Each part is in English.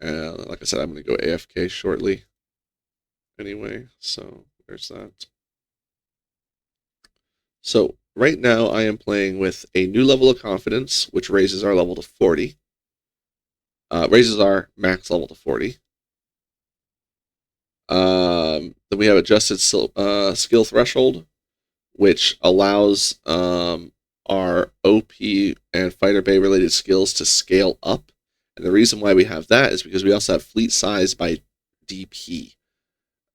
Like I said, I'm going to go AFK shortly anyway, so there's that. So right now I am playing with a new level of confidence, which raises our level to 40. Raises our max level to 40. Then we have adjusted skill threshold, which allows our OP and Fighter Bay related skills to scale up. And the reason why we have that is because we also have fleet size by DP,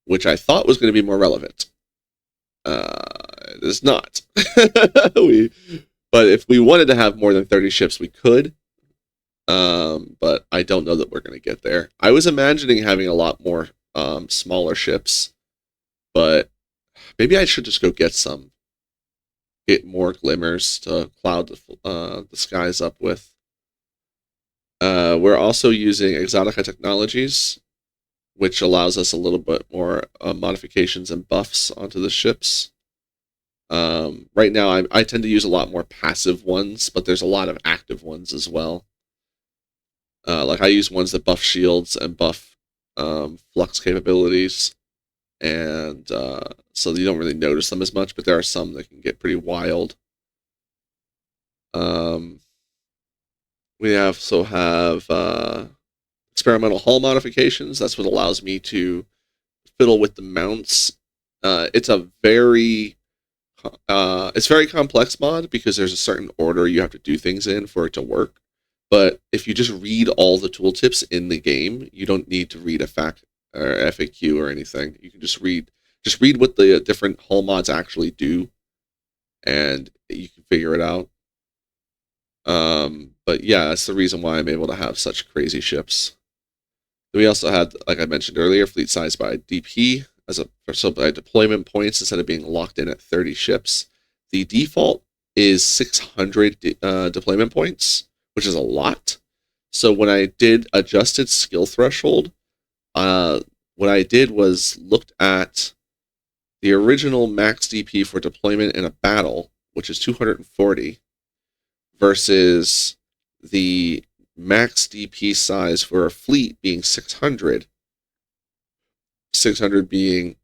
which I thought was going to be more relevant. It is not. But if we wanted to have more than 30 ships, we could. But I don't know that we're going to get there. I was imagining having a lot more smaller ships, but maybe I should just go get some. Get more glimmers to cloud the skies up with. We're also using EXOTICA technologies, which allows us a little bit more modifications and buffs onto the ships. Right now, I tend to use a lot more passive ones, but there's a lot of active ones as well. Like I use ones that buff shields and buff flux capabilities, and so you don't really notice them as much, but there are some that can get pretty wild. We also have experimental hull modifications. That's what allows me to fiddle with the mounts. It's very complex mod because there's a certain order you have to do things in for it to work. But if you just read all the tooltips in the game, you don't need to read a FAQ or anything. You can just read what the different hull mods actually do, and you can figure it out. But yeah, that's the reason why I'm able to have such crazy ships. We also had, like I mentioned earlier, fleet size by DP so by deployment points instead of being locked in at 30 ships. The default is 600 deployment points, which is a lot. So when I did adjusted skill threshold, what I did was looked at the original max DP for deployment in a battle, which is 240, versus the max DP size for a fleet being 600. 600 being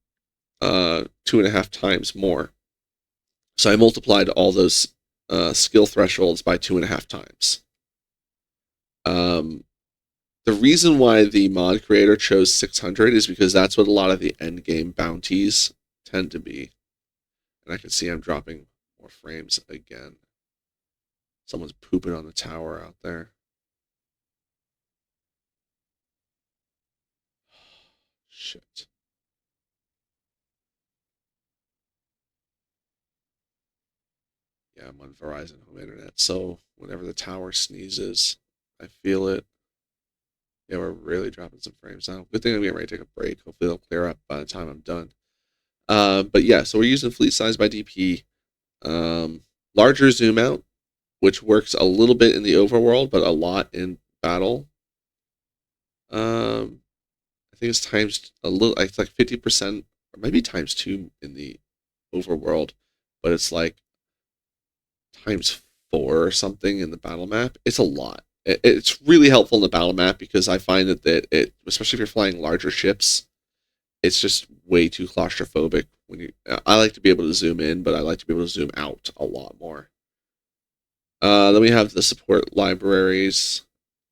2.5 times more. So I multiplied all those skill thresholds by 2.5 times. The reason why the mod creator chose 600 is because that's what a lot of the end game bounties tend to be. And I can see I'm dropping more frames again. Someone's pooping on the tower out there. Shit. Yeah, I'm on Verizon Home Internet, so whenever the tower sneezes, I feel it. Yeah, we're really dropping some frames now. Good thing I'm getting ready to take a break. Hopefully they'll clear up by the time I'm done. But yeah, so we're using fleet size by DP. Larger zoom out, which works a little bit in the overworld, but a lot in battle. I think it's times a little. It's like 50%, or maybe times 2 in the overworld, but it's like times 4 or something in the battle map. It's a lot. It's really helpful in the battle map because I find that it, especially if you're flying larger ships, it's just way too claustrophobic. I like to be able to zoom in, but I like to be able to zoom out a lot more. Then we have the support libraries,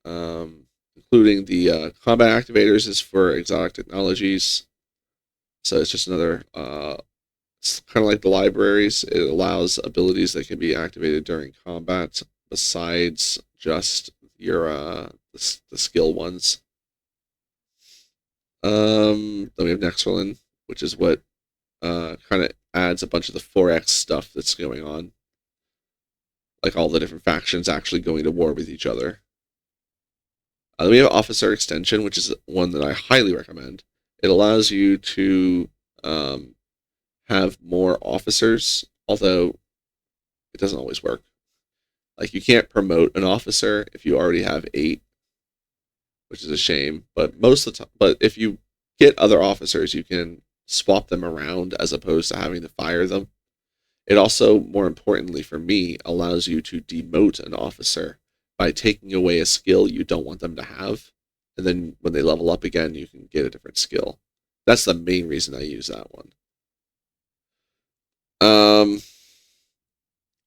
including the combat activators is for exotic technologies. So it's just another, it's kind of like the libraries. It allows abilities that can be activated during combat besides just your the skill ones. Then we have Nexrelin, which is what kind of adds a bunch of the 4X stuff that's going on. Like all the different factions actually going to war with each other. Then we have Officer Extension, which is one that I highly recommend. It allows you to have more officers, although it doesn't always work. Like you can't promote an officer if you already have 8, which is a shame. But most of the time, but if you get other officers, you can swap them around as opposed to having to fire them. It also, more importantly for me, allows you to demote an officer by taking away a skill you don't want them to have. and then when they level up again, you can get a different skill. That's the main reason I use that one.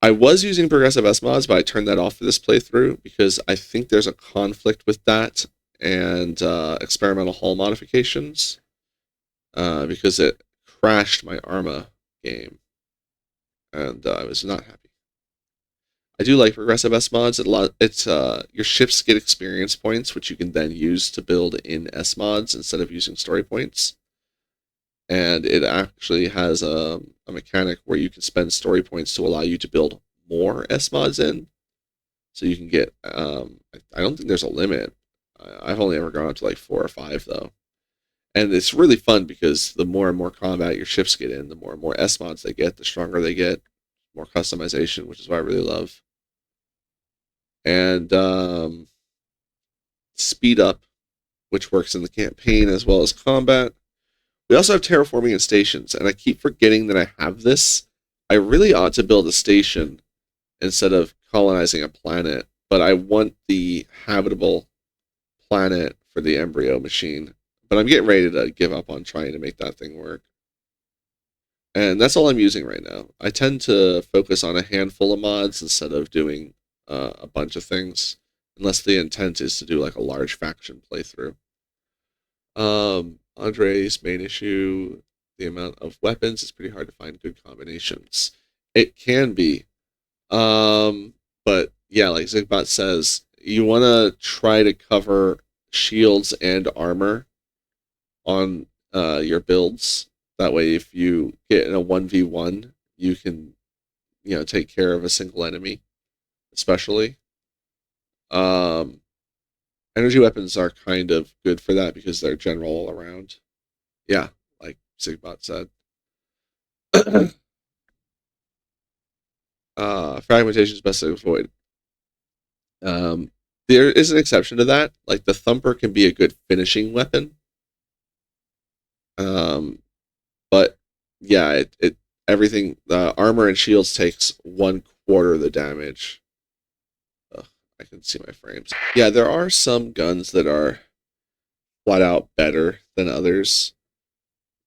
I was using progressive S mods, but I turned that off for this playthrough because I think there's a conflict with that and experimental hull modifications because it crashed my Arma game, and I was not happy. I do like progressive S mods. It's your ships get experience points, which you can then use to build in S mods instead of using story points. And it actually has a mechanic where you can spend story points to allow you to build more S mods in. So you can get, I don't think there's a limit. I've only ever gone up to like 4 or 5 though. And it's really fun because the more and more combat your ships get in, the more and more S mods they get, the stronger they get, more customization, which is what I really love. And speed up, which works in the campaign as well as combat. We also have terraforming and stations, and I keep forgetting that I have this. I really ought to build a station instead of colonizing a planet, but I want the habitable planet for the embryo machine. But I'm getting ready to give up on trying to make that thing work. And that's all I'm using right now. I tend to focus on a handful of mods instead of doing a bunch of things, unless the intent is to do like a large faction playthrough. Andre's main issue, the amount of weapons, it's pretty hard to find good combinations. It can be. But yeah, like Zigbot says, you want to try to cover shields and armor on your builds. That way, if you get in a 1v1, you can, take care of a single enemy, especially. Energy weapons are kind of good for that because they're general all around. Yeah, like Zigbot said. Fragmentation is best to avoid. There is an exception to that. Like the Thumper can be a good finishing weapon. But yeah, everything, the armor and shields takes 1/4 the damage. Ugh, I can see my frames. Yeah, there are some guns that are flat out better than others.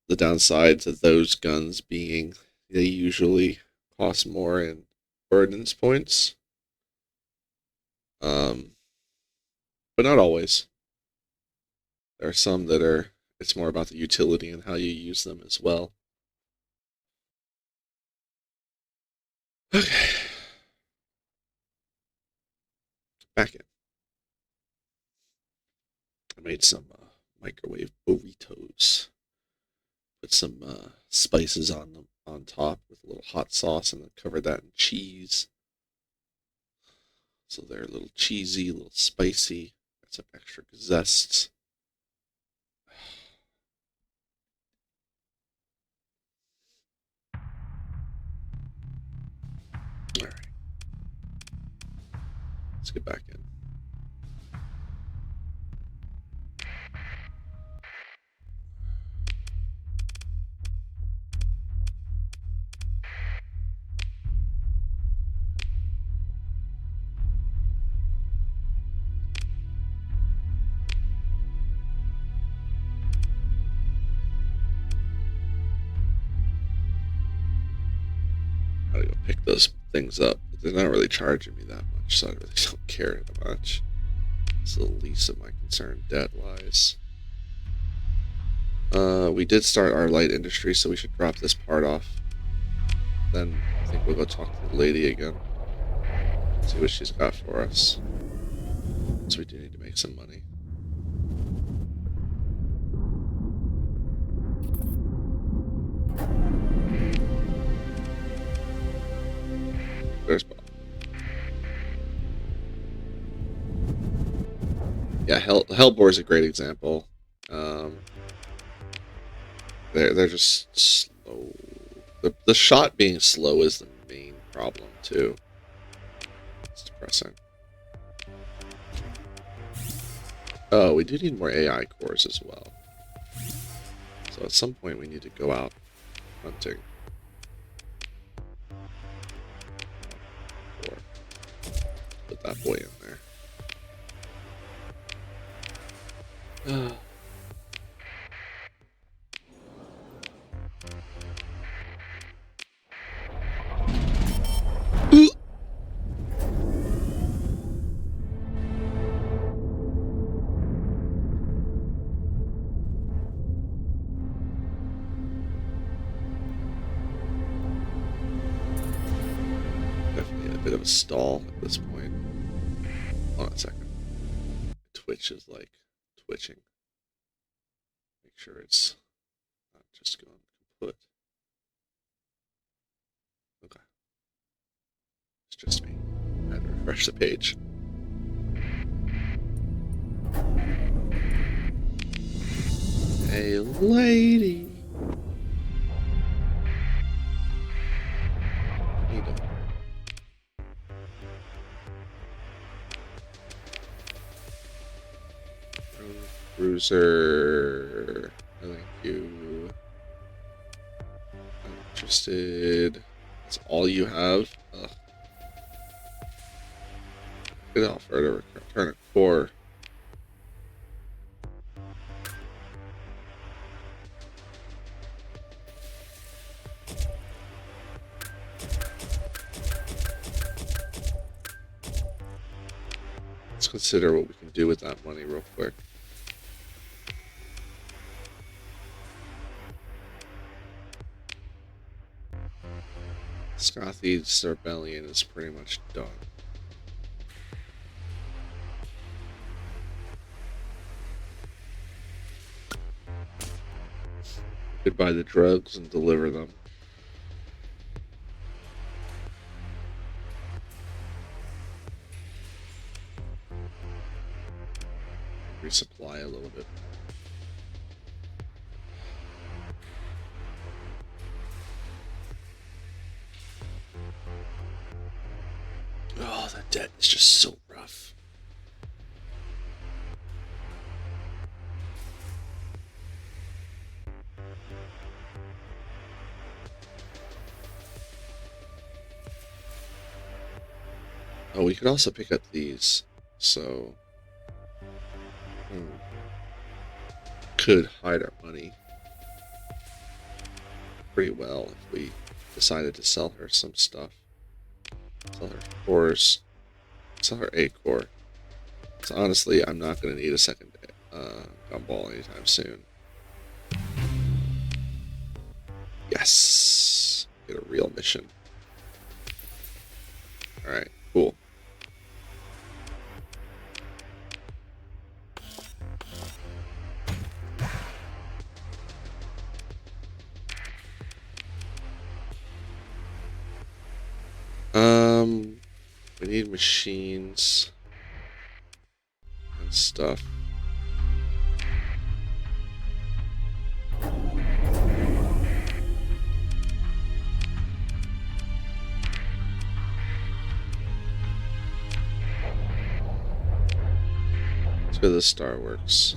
The downside to those guns being they usually cost more in ordnance points. But not always. There are some that are, it's more about the utility and how you use them as well. Okay. Back in. I made some microwave burritos. Put some spices on them on top with a little hot sauce and then covered that in cheese. So they're a little cheesy, a little spicy. Got some extra zest. All right. Let's get back in. Gotta go pick those things up. But they're not really charging me that much, so I really don't care that much. It's the least of my concern, debt-wise. We did start our light industry, so we should drop this part off. Then I think we'll go talk to the lady again. See what she's got for us. So we do need to make some money. There's Bob. Yeah, Hellbore is a great example. They're just slow. The shot being slow is the main problem too. It's depressing. Oh, we do need more AI cores as well. So at some point we need to go out hunting. Or put that boy in there. Definitely a bit of a stall at this point. Hold on a second. Twitch is like twitching. Make sure it's not just going kaput. Okay. It's just me. I had to refresh the page. Hey, lady. You know. Bruiser. Thank you. I'm interested. That's all you have? Ugh. Good offer to return a core. Let's consider what we can do with that money real quick. Scothy's rebellion is pretty much done. Could buy the drugs and deliver them. Resupply a little bit. Oh, that debt is just so rough. Oh, we could also pick up these, so could hide our money pretty well if we decided to sell her some stuff. Sell her cores, sell her a core. So honestly, I'm not going to need a second gumball anytime soon. Yes, get a real mission. All right, cool. We need machines and stuff. Let's go to the Star Works.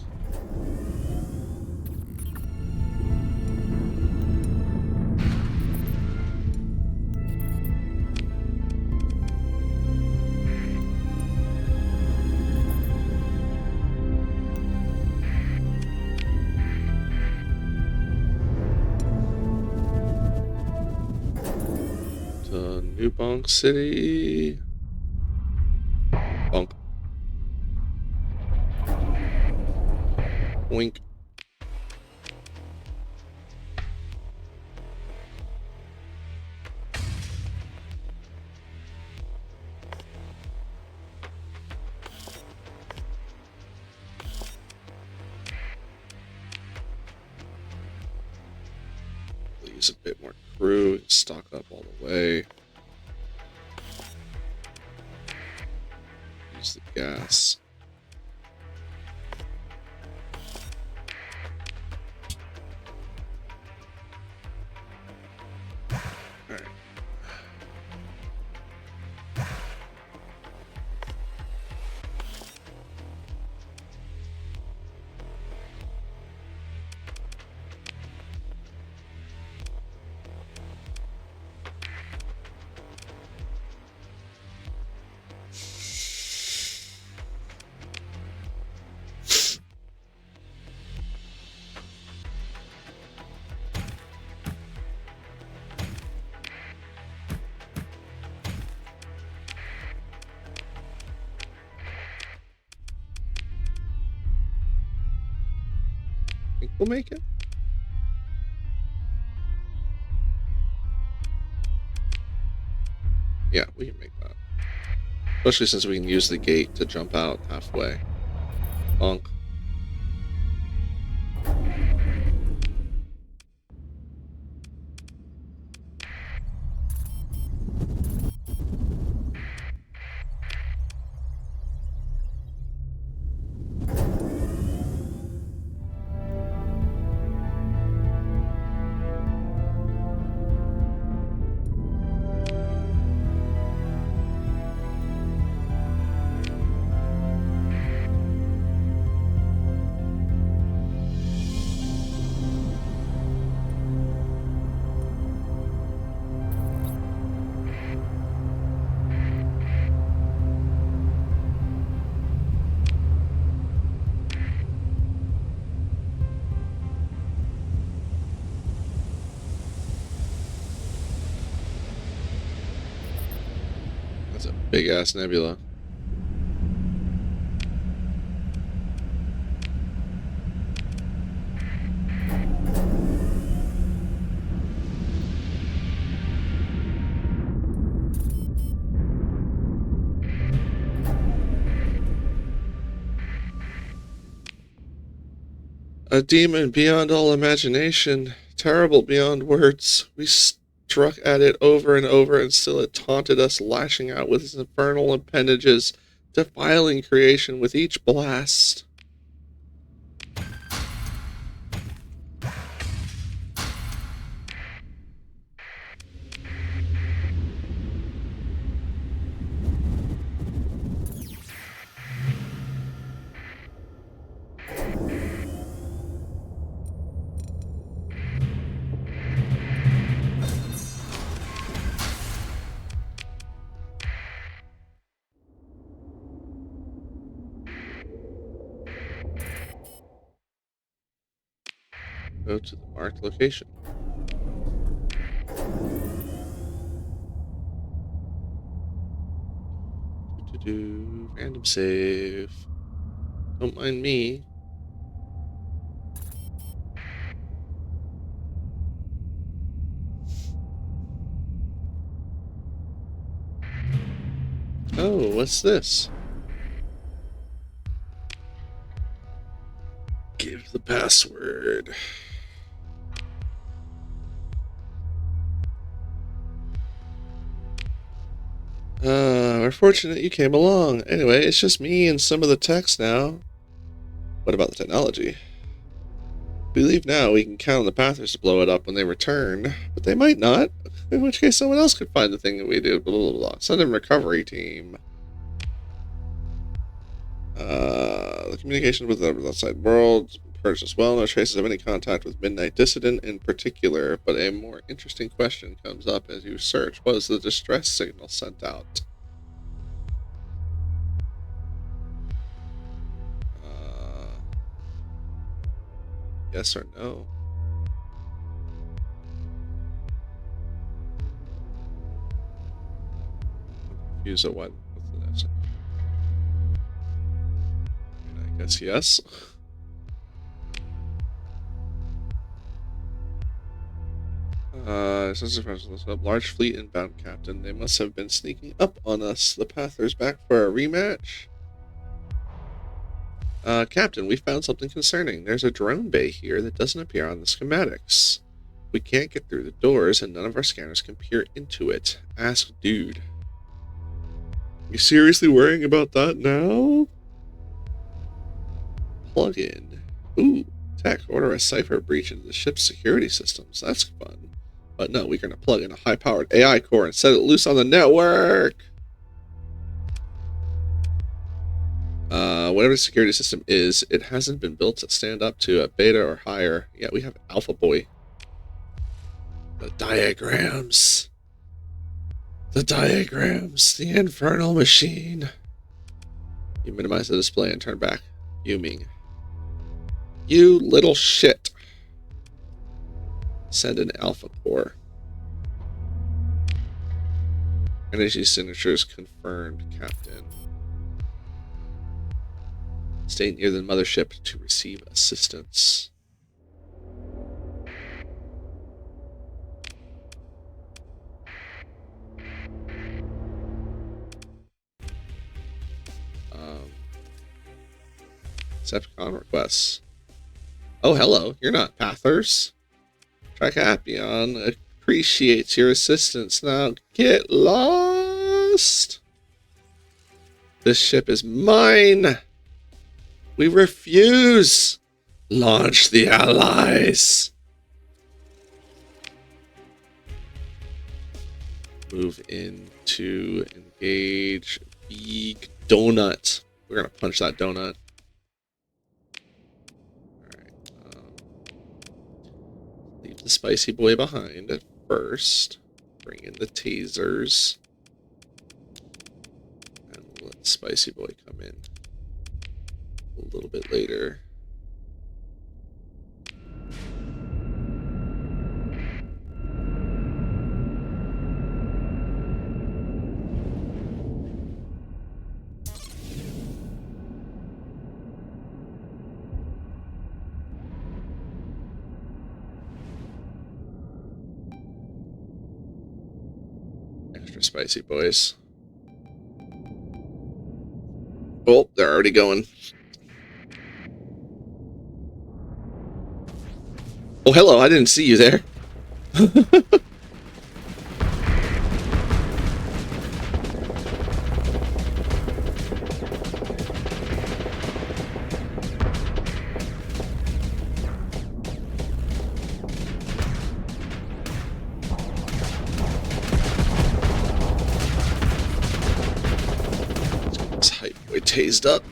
New Bonk City. Bonk. Wink. We'll use a bit more crew, stock up all the way. Use the gas. Alright. we'll make it. Yeah, we can make that. Especially since we can use the gate to jump out halfway. Bonk. That's a big ass nebula. A demon beyond all imagination, terrible beyond words. We struck at it over and over, and still it taunted us, lashing out with its infernal appendages, defiling creation with each blast. Go to the marked location. Random save. Don't mind me. Oh, what's this? Give the password. We're fortunate you came along. Anyway, it's just me and some of the techs now. What about the technology? If we leave now, we can count on the Pathers to blow it up when they return. But they might not. In which case, someone else could find the thing that we did. Blah, blah, blah. Send in recovery team. The communication with the outside world purged as well. No traces of any contact with Midnight Dissident in particular. But a more interesting question comes up as you search. Was the distress signal sent out? Yes or no? I'm confused at what's the answer. I guess yes. Large fleet inbound, Captain. They must have been sneaking up on us. The Pathers back for a rematch? Captain, we found something concerning. There's a drone bay here that doesn't appear on the schematics. We can't get through the doors, and none of our scanners can peer into it. Ask Dude. You seriously worrying about that now? Plug in. Ooh, tech. Order a cipher breach into the ship's security systems. That's fun. But no, we're going to plug in a high-powered AI core and set it loose on the network. Whatever the security system is, it hasn't been built to stand up to a beta or higher. Yeah, we have Alpha Boy. The diagrams. The diagrams. The infernal machine. You minimize the display and turn back. Fuming. You little shit. Send an Alpha Core. Energy signatures confirmed, Captain. Stay near the mothership to receive assistance. Decepticon requests. Oh, hello. You're not Pathers. Tricapion appreciates your assistance. Now get lost. This ship is mine. We refuse. Launch the allies. Move in to engage big donut. We're gonna punch that donut. Alright. Leave the spicy boy behind at first. Bring in the tasers. And let spicy boy come in a little bit later. Extra spicy boys. Oh, they're already going. Oh, hello, I didn't see you there. This hype boy tased up.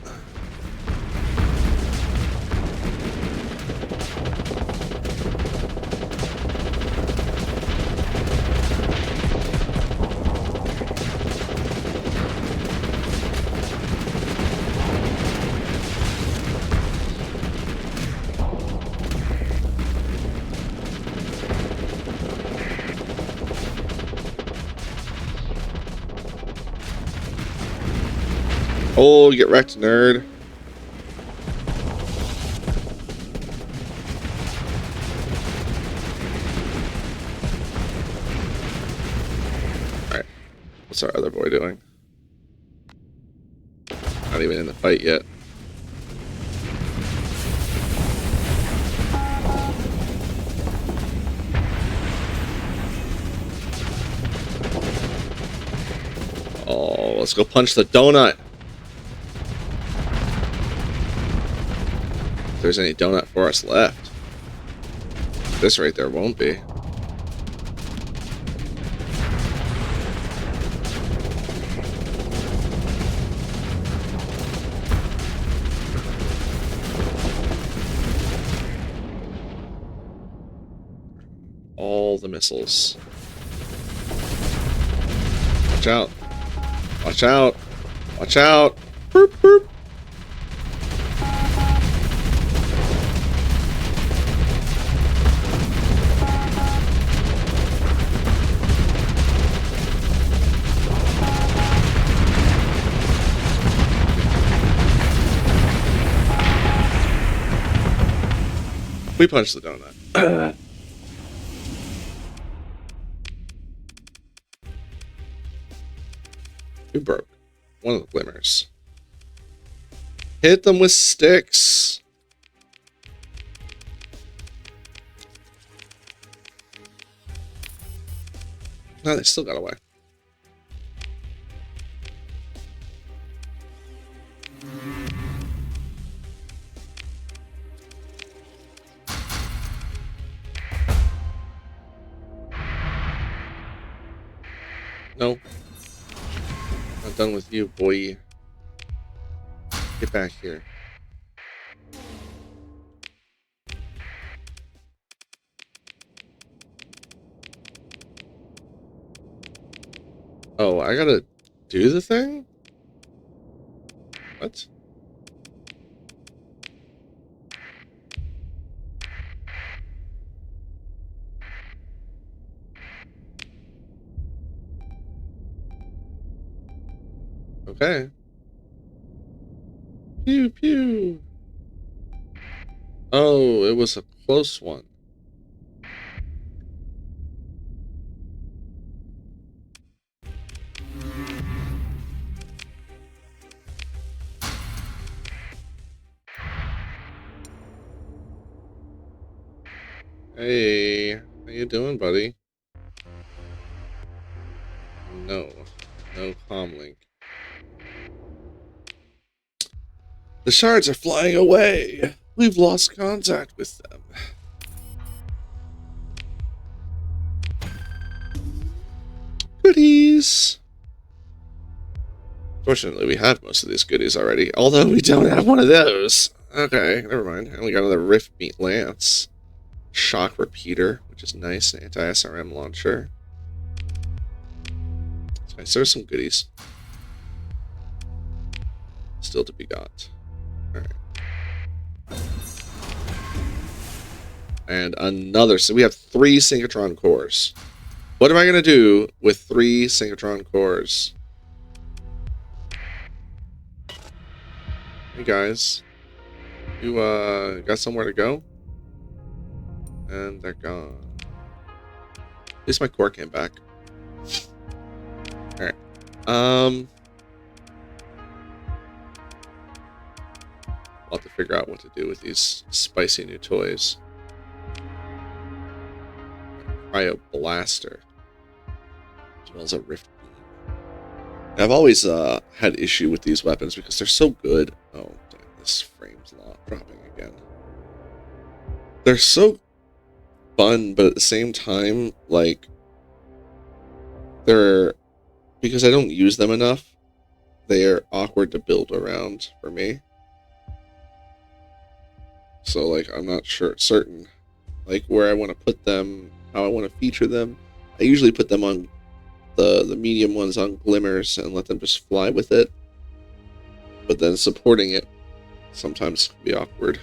Oh, get wrecked, nerd. Alright. What's our other boy doing? Not even in the fight yet. Oh, let's go punch the donut. If there's any donut for us left. This right there won't be. All the missiles. Watch out. Watch out. Watch out. Boop, boop. We punched the donut. We broke one of the glimmers. Hit them with sticks. No, they still got away. No. Not done with you, boy. Get back here. Oh, I gotta do the thing? What? Okay. Pew pew. Oh, it was a close one. Hey, how you doing, buddy? No. No comlink. The shards are flying away. We've lost contact with them. Goodies. Fortunately, we have most of these goodies already, although we don't have one of those. Okay, never mind. I only got another Rift Meat Lance. Shock Repeater, which is nice. An anti-SRM launcher. So there's some goodies. Still to be got. Alright. And another. So we have 3 Synchrotron cores. What am I going to do with 3 Synchrotron cores? Hey guys. You got somewhere to go? And they're gone. At least my core came back. Alright. I'll have to figure out what to do with these spicy new toys. Cryo Blaster. As well as a Rift Beam. I've always had issue with these weapons because they're so good. Oh, damn, this frame's not dropping again. They're so fun, but at the same time, like, they're, because I don't use them enough, they are awkward to build around for me. So, like, I'm not certain, like, where I want to put them, how I want to feature them. I usually put them on the medium ones on glimmers and let them just fly with it. But then supporting it sometimes can be awkward.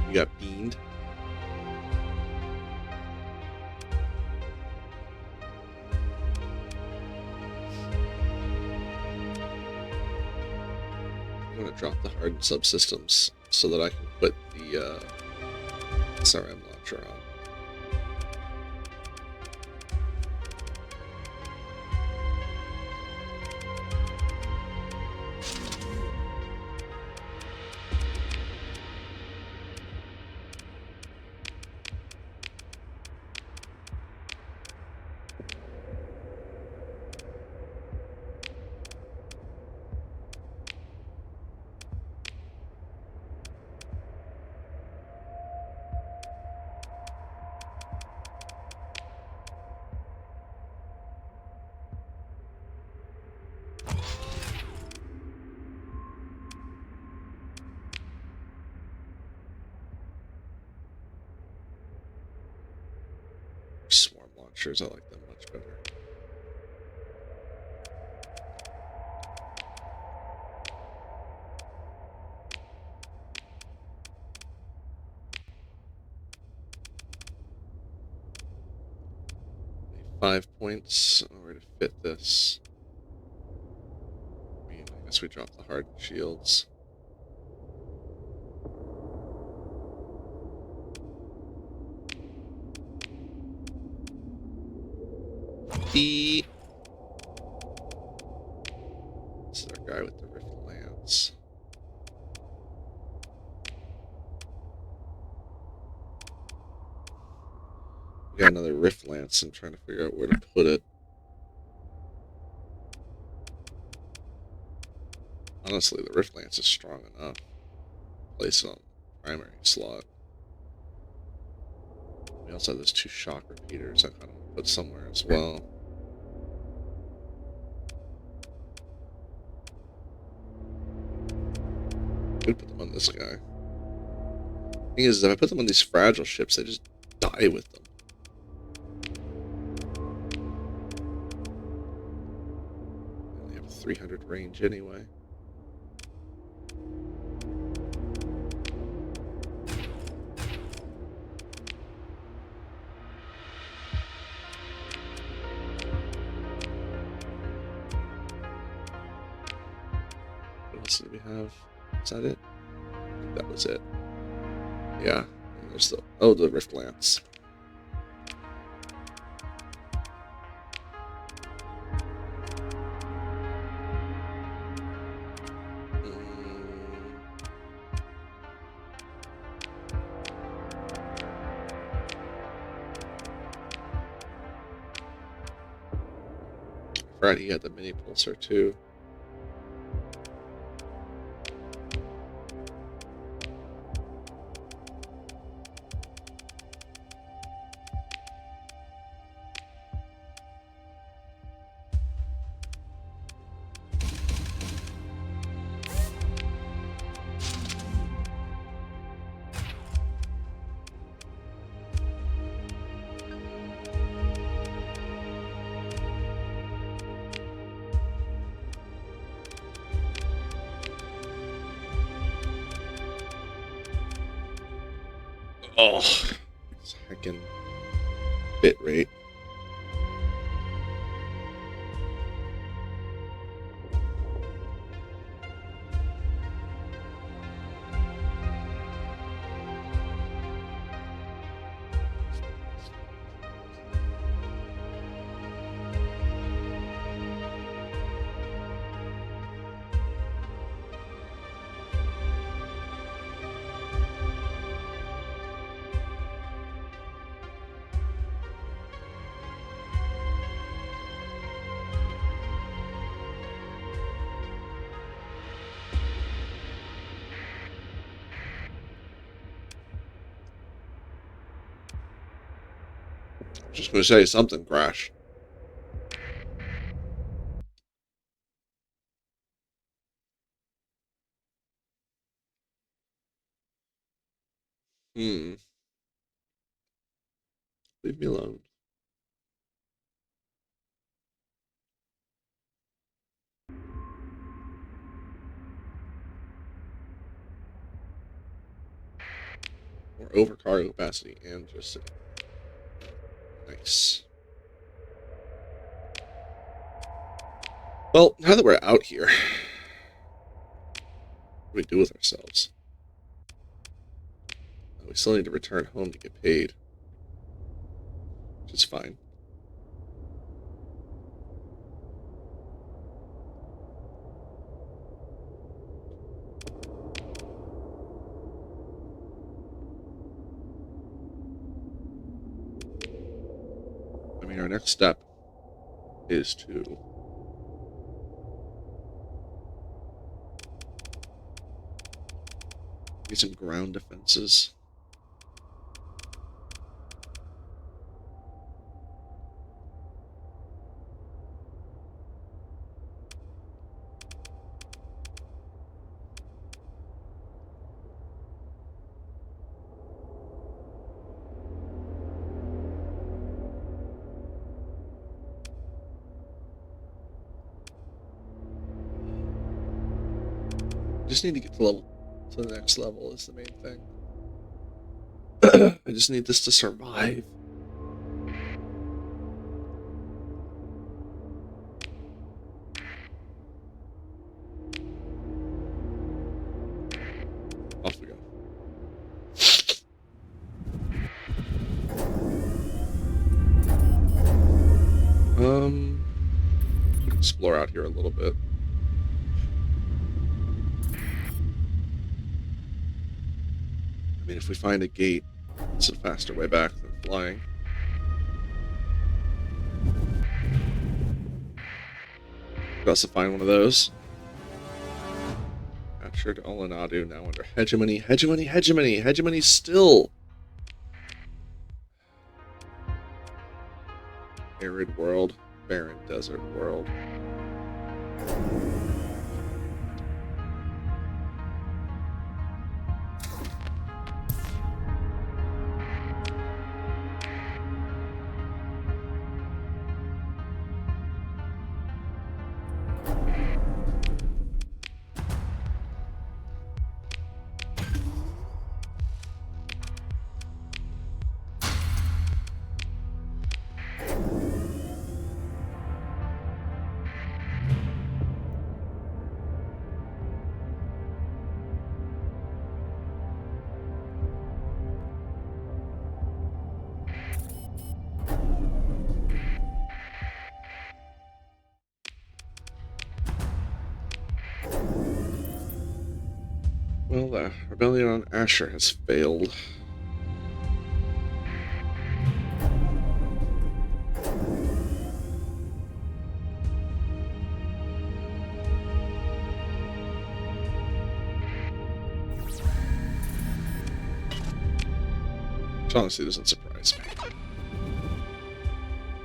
You got beamed. I'm going to drop the hardened subsystems so that I can put the SRM launcher on. Swarm launchers, I like them much better. Need 5 points. Where to fit this? I mean, I guess we drop the hardened shields. This is our guy with the Rift Lance. We got another Rift Lance. I'm trying to figure out where to put it. Honestly, the Rift Lance is strong enough. Place it on the primary slot. We also have those 2 shock repeaters I kind of want to put somewhere as well. Could put them on this guy. Thing is, if I put them on these fragile ships, they just die with them. They only have 300 range anyway. else did we have? Is that it? I think that was it. Yeah. And there's the Rift Lance. Right, he had the mini pulsar too. Oh, it's heckin' bit rate. Just gonna say something crashed. Leave me alone. Or overcargo capacity and just nice. Well, now that we're out here, what do we do with ourselves? We still need to return home to get paid, which is fine. I mean, our next step is to get some ground defenses. Just need to get to the next level is the main thing. I just need this to survive. Off we go. Explore out here a little bit. I mean, if we find a gate, it's a faster way back than flying. We also find one of those. Captured Olenadu, now under hegemony. Hegemony still. Arid world, barren desert world. Well, the rebellion on Asher has failed. Which honestly doesn't surprise me.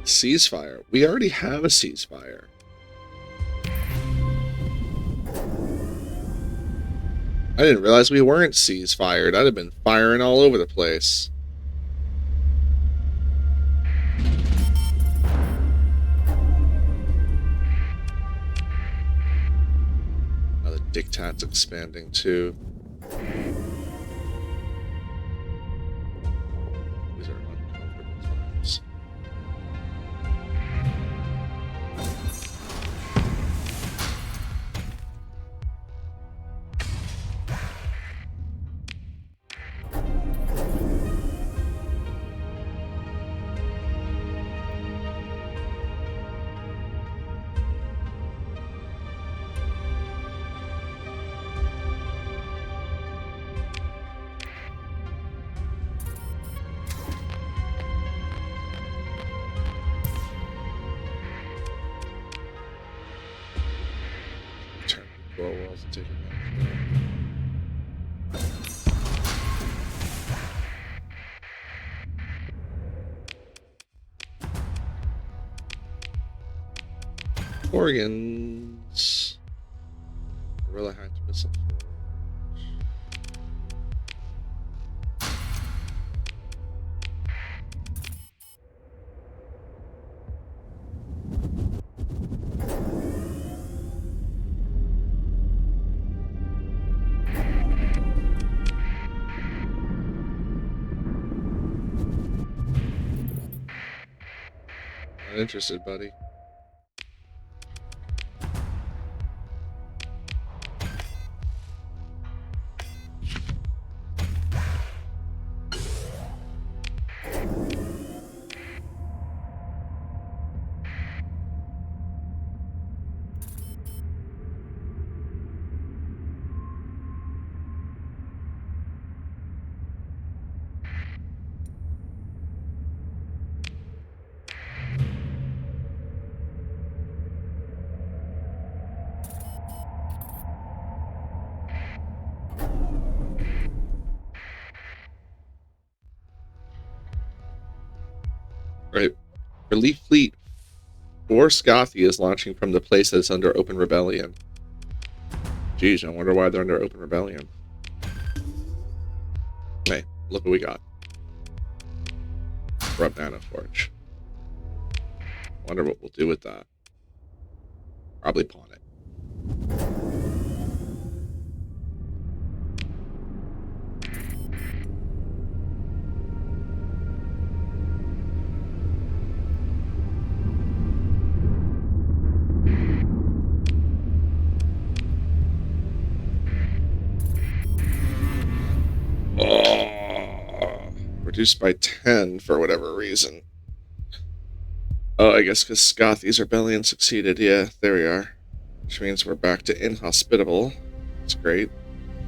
Ceasefire. We already have a ceasefire. I didn't realize we weren't ceasefired. I'd have been firing all over the place. Now the diktat's expanding too. These are uncomfortable times. Turn the door walls and take it back. Organs. Gorilla hacked missile. Not interested, buddy. Right. Relief Fleet 4 Scothy is launching from the place that's under open rebellion. Geez, I wonder why they're under open rebellion. Hey, look what we got. Corrupt Nanoforge. Wonder what we'll do with that. Probably pawn it. Reduced by 10 for whatever reason. Oh, I guess because Scothy's rebellion succeeded. Yeah, there we are. Which means we're back to inhospitable. That's great.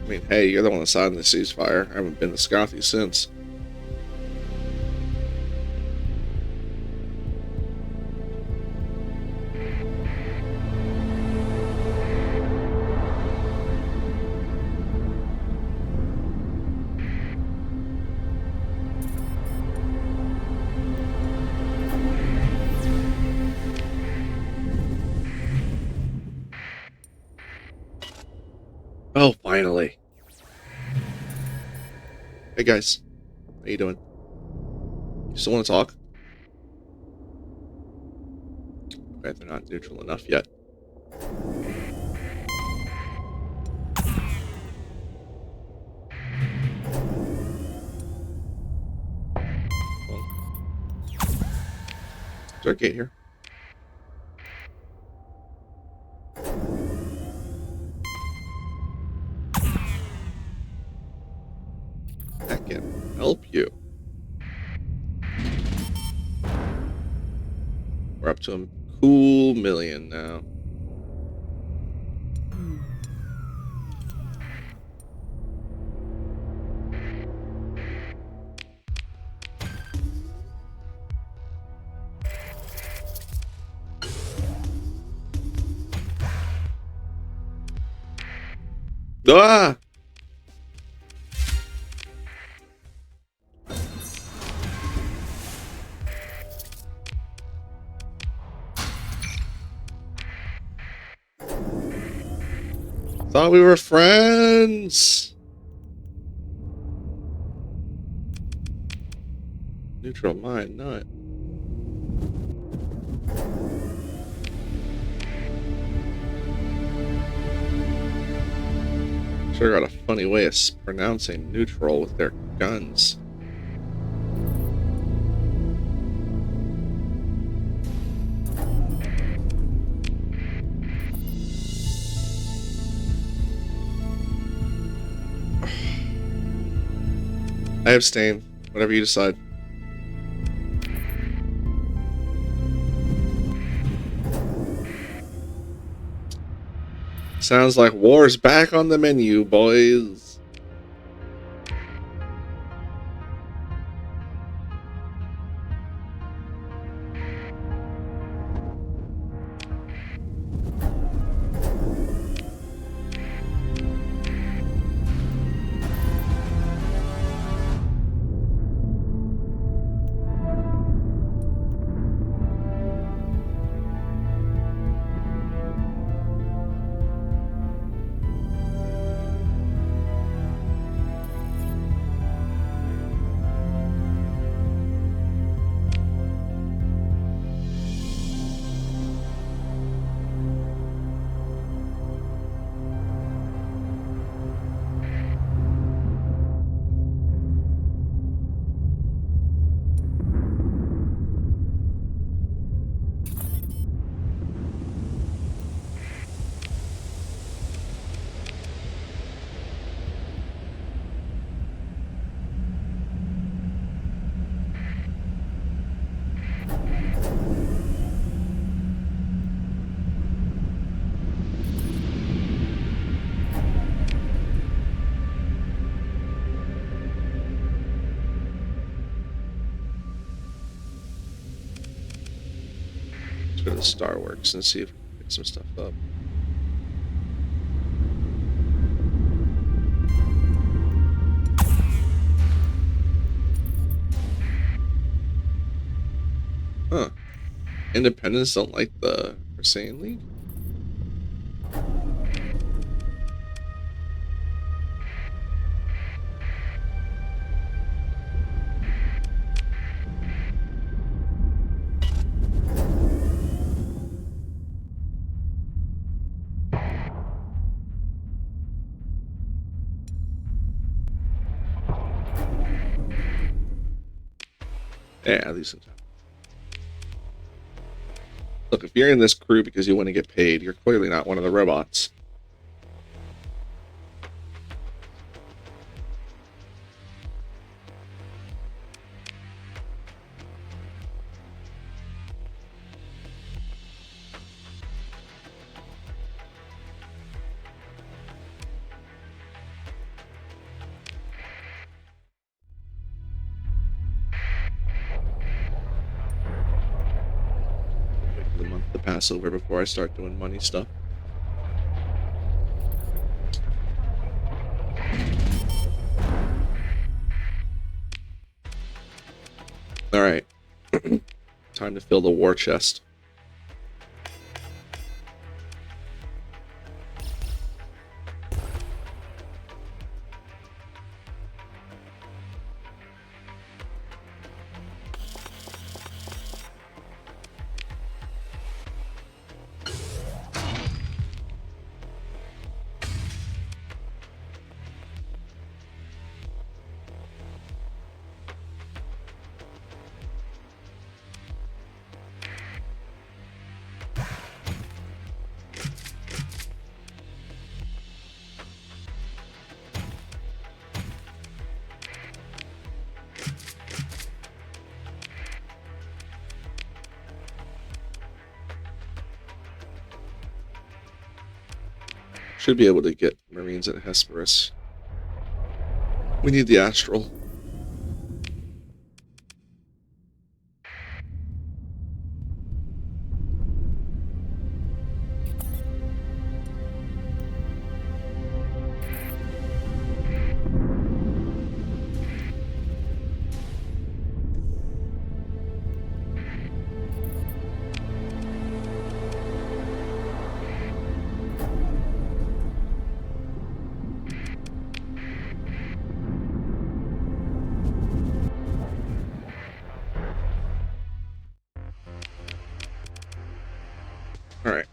I mean, hey, you're the one that signed the ceasefire. I haven't been to Scothy since. Oh, finally. Hey guys, how you doing? You still want to talk? Okay, they're not neutral enough yet. Is there a gate here? I can help you. We're up to a cool million now. Ah! Thought we were friends. Neutral mind, not. Sure got a funny way of pronouncing neutral with their guns. I abstain. Whatever you decide. Sounds like war's back on the menu, boys. Let's go to Starworks and see if we can pick some stuff up. Huh. Independents don't like the Hussein League? Yeah, at least in time. Look, if you're in this crew because you want to get paid, you're clearly not one of the robots. The Passover before I start doing money stuff. All right. Time to fill the war chest. Should be able to get Marines at Hesperus. We need the Astral. All right.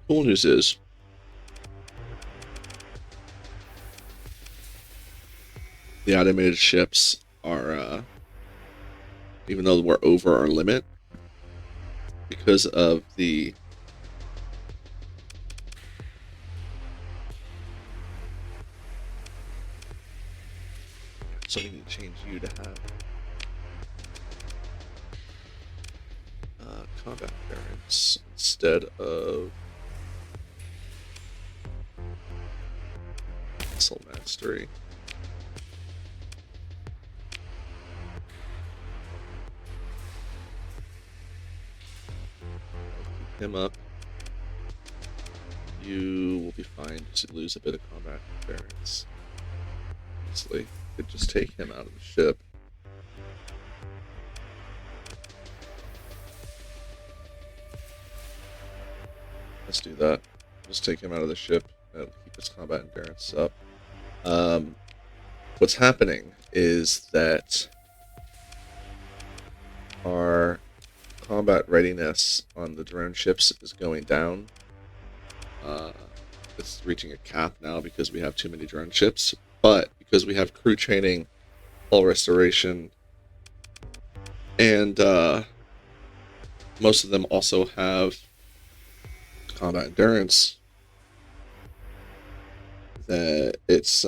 Cool news is the automated ships are, even though we're over our limit, because of the so we need to change you to have combat variants instead of missile mastery. Keep him up. You will be fine to lose a bit of combat variance. Honestly, could just take him out of the ship. Let's do that. Just take him out of the ship and keep his combat endurance up. What's happening is that our combat readiness on the drone ships is going down. It's reaching a cap now because we have too many drone ships, but because we have crew training, hull restoration, and most of them also have combat endurance, that it's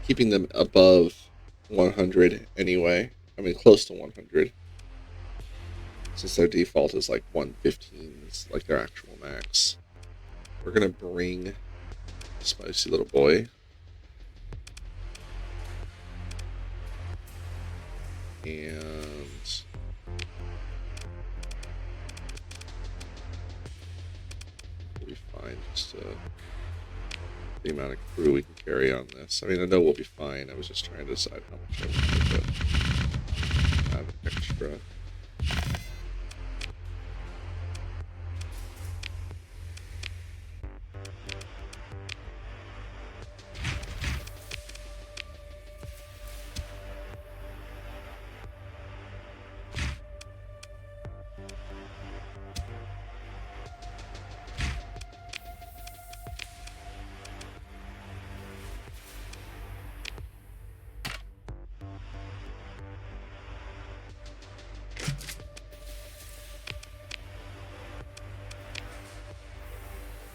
keeping them above 100 anyway. I mean, close to 100. Since their default is like 115, it's like their actual max. We're gonna bring Spicy Little Boy. And we'll be fine. Just the amount of crew we can carry on this. I mean, I know we'll be fine. I was just trying to decide how much I wanted to have extra.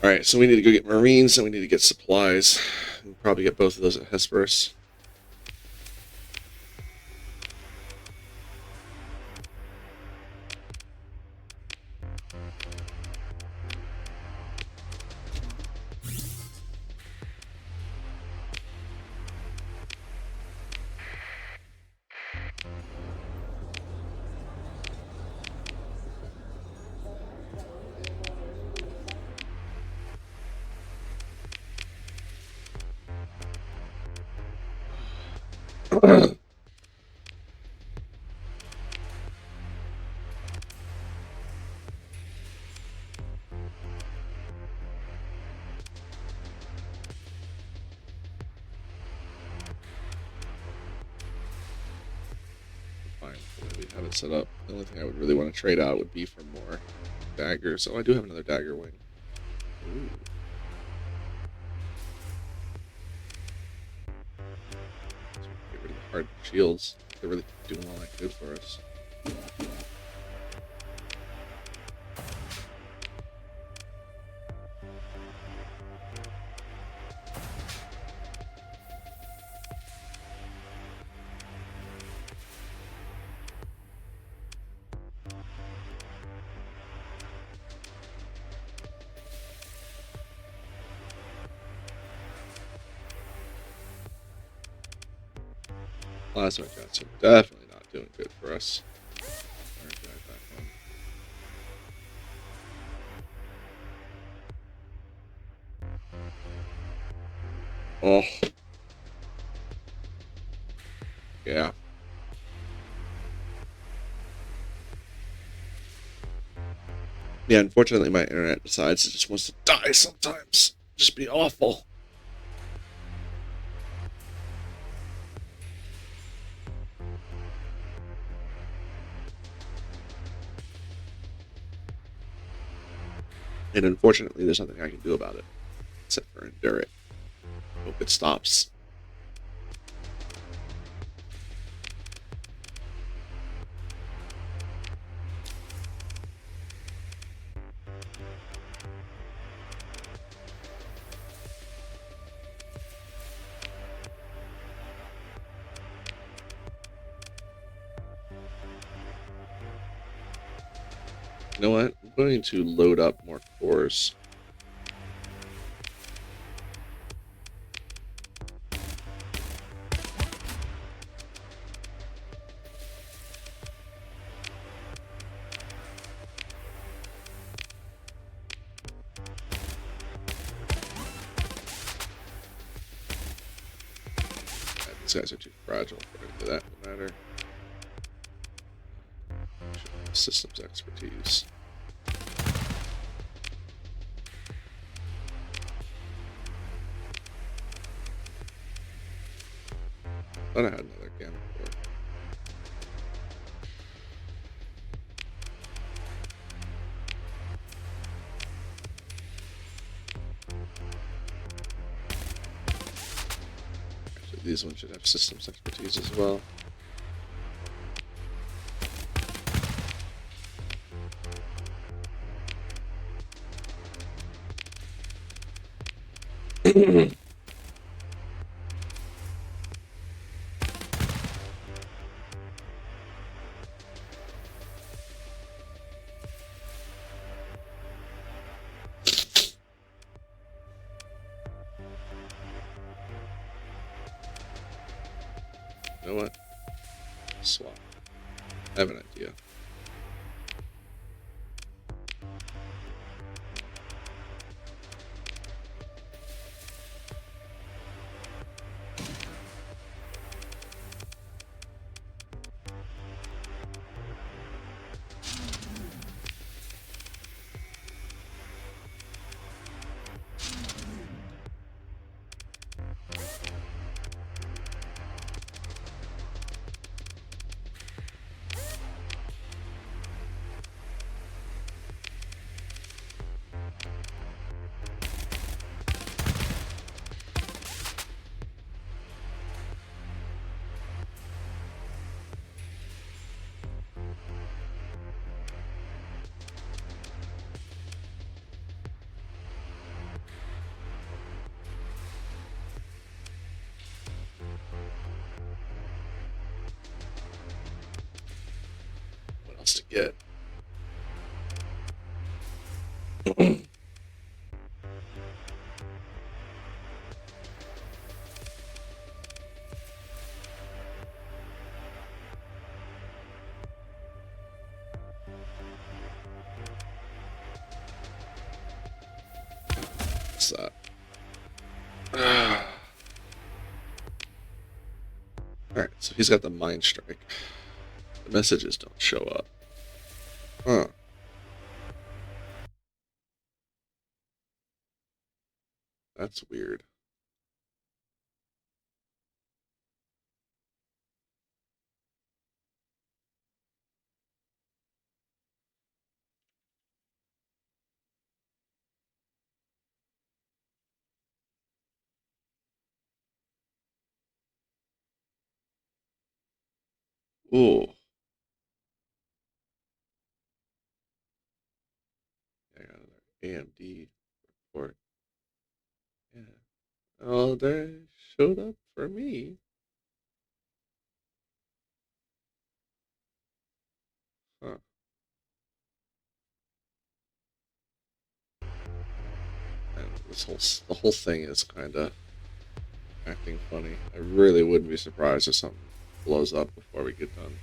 Alright, so we need to go get Marines and we need to get supplies. We'll probably get both of those at Hesperus. We have it set up. The only thing I would really want to trade out would be for more daggers. Oh, I do have another dagger wing. Ooh. hardened shields. They're really doing all that good for us. Plasma jets are definitely not doing good for us. Oh. Yeah. Yeah, unfortunately my internet decides it just wants to die sometimes. Just be awful. And unfortunately, there's nothing I can do about it except for endure it. Hope it stops. You know what? I'm going to load up more cores. These guys are too fragile for any of that to matter. Systems expertise. Thought I had another gamma core. Actually, these ones should have systems expertise as well. You know what? Swap. I have an idea. What else to get? What's that? Alright, so he's got the Mind Strike. The messages don't show up. Huh. That's weird. Ooh. I got another AMD report. Yeah. Oh, they showed up for me. Huh. And the whole thing is kind of acting funny. I really wouldn't be surprised if something blows up before we get done.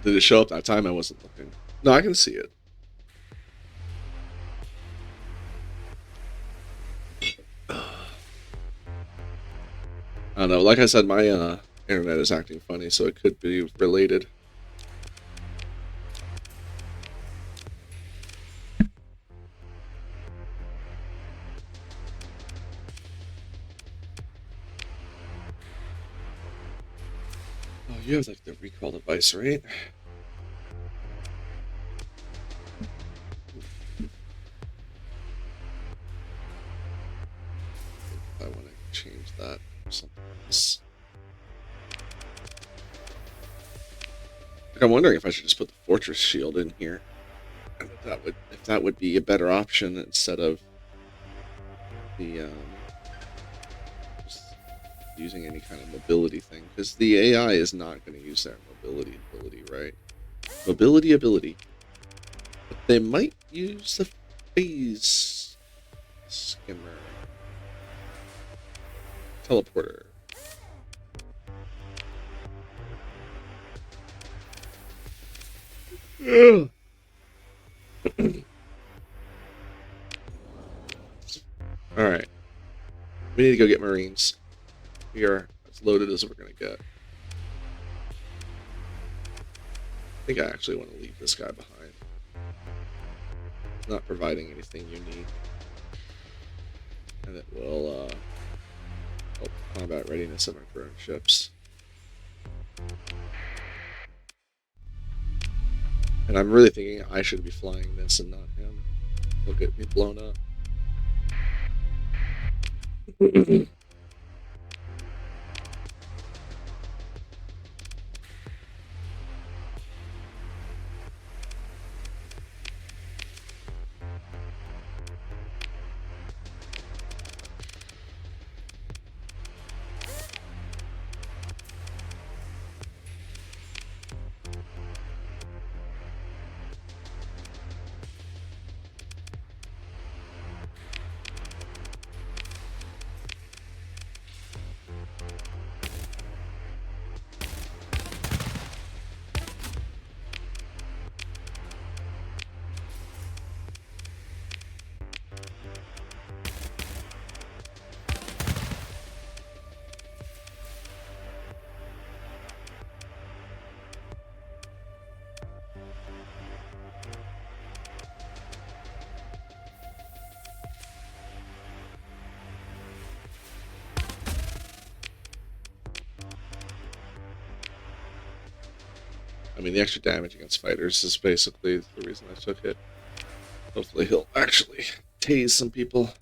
Did it show up that time? I wasn't looking. No, I can see it. I don't know. Like I said, my internet is acting funny, so it could be related. Oh, you have like the recall device, right? I want to change that or something else. Like, I'm wondering if I should just put the fortress shield in here, and if that would be a better option instead of the just using any kind of mobility thing, because the AI is not going to use their mobility ability, right? Mobility ability, but they might use the phase skimmer teleporter. Alright. We need to go get Marines. We are as loaded as we're going to get. I think I actually want to leave this guy behind. It's not providing anything unique. And it will help combat readiness of our current ships. And I'm really thinking I should be flying this and not him. He'll get me blown up. I mean, the extra damage against fighters is basically the reason I took it. Hopefully he'll actually tase some people.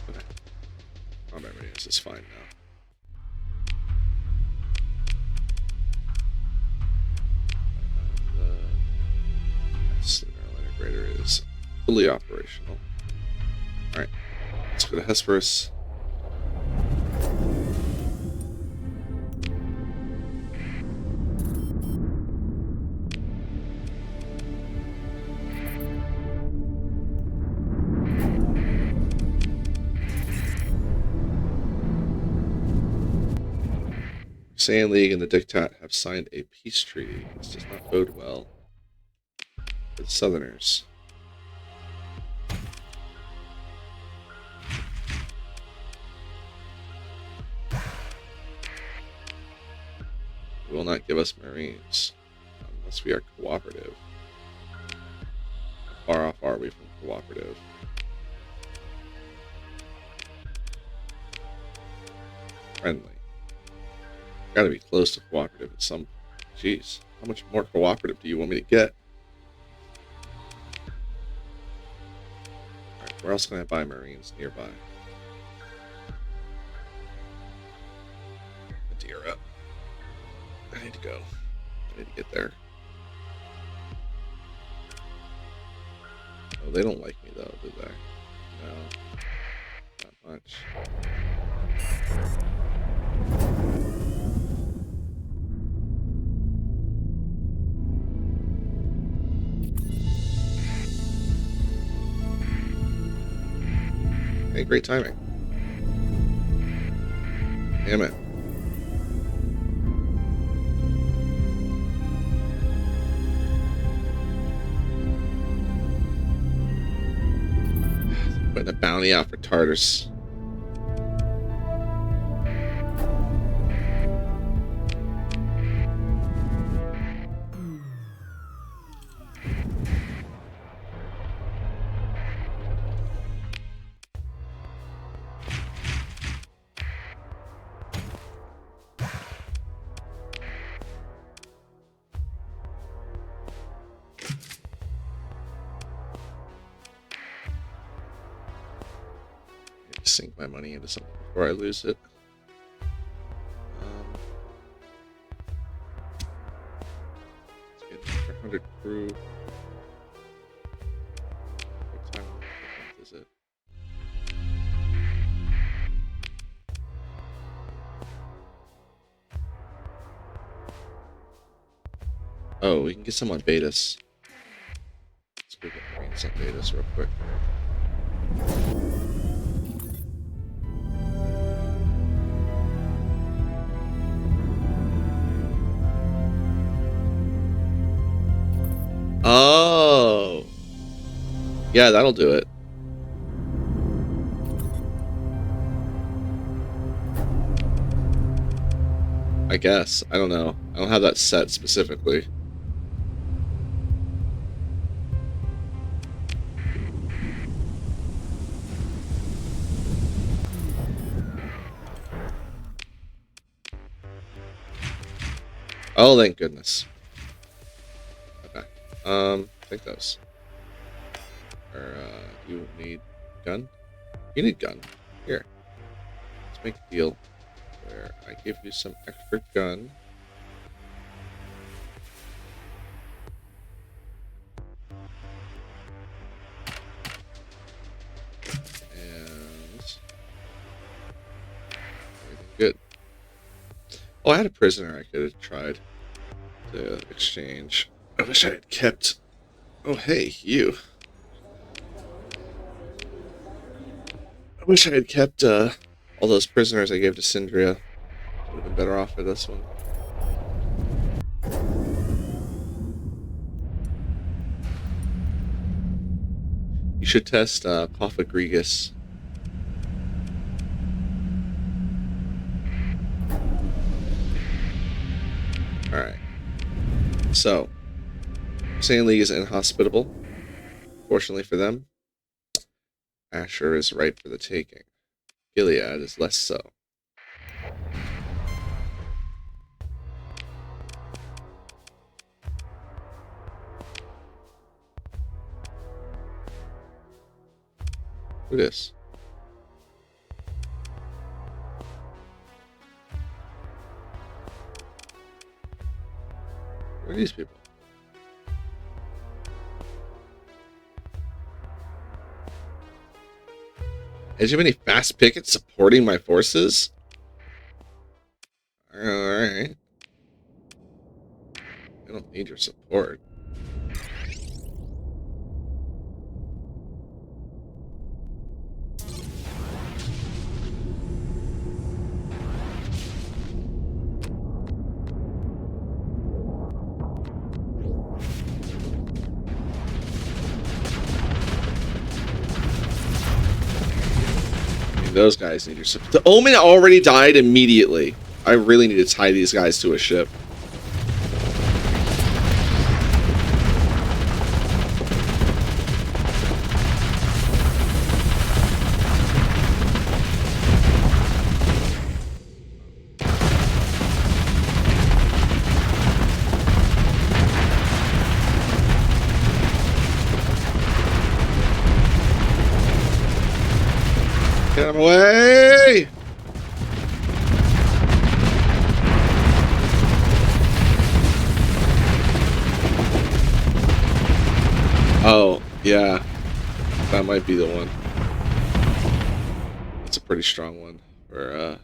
Okay. Combat readiness is fine now. The neural integrator is fully operational. Alright, let's go to Hesperus. Sand League and the Diktat have signed a peace treaty. This does not bode well for the Southerners. Will not give us Marines unless we are cooperative. How far off are we from cooperative? Friendly. Gotta be close to cooperative at some. Jeez, how much more cooperative do you want me to get? Alright, where else can I buy Marines nearby? Madeira. I need to go. I need to get there. Oh, they don't like me though, do they? No. Not much. Hey, great timing. Damn it. Putting a bounty out for Tartars. Sink my money into something before I lose it. Let's get an extra 100 crew. What time is it? Oh, we can get some on Betas. Let's go get Marines on Betas real quick. Oh, yeah, that'll do it. I guess. I don't know. I don't have that set specifically. Oh, thank goodness. Take those. Or, you need gun? You need gun. Here. Let's make a deal where I give you some extra gun. And everything good. Oh, I had a prisoner I could have tried to exchange. I wish I had kept... Oh, hey, you. I wish I had kept all those prisoners I gave to Syndria. Would have been better off for this one. You should test Cough Egregious. Alright. So, Sand League is inhospitable. Fortunately for them, Asher is ripe for the taking. Gilead is less so. Who this? Who are these people? Is there any fast pickets supporting my forces? Alright. I don't need your support. those guys need your support. The Omen already died immediately. I really need to tie these guys to a ship. Get him away! Oh, yeah. That might be the one. That's a pretty strong one for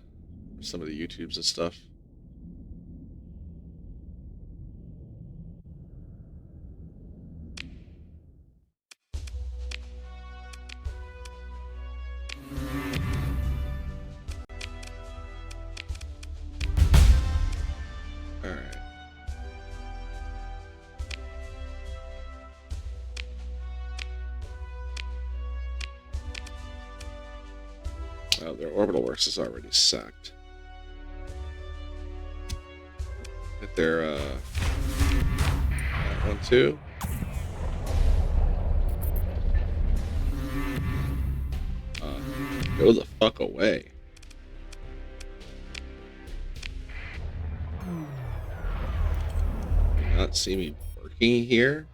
some of the YouTubes and stuff. Oh, their orbital works is already sacked. Hit their that one too. Go the fuck away. Do you not see me working here?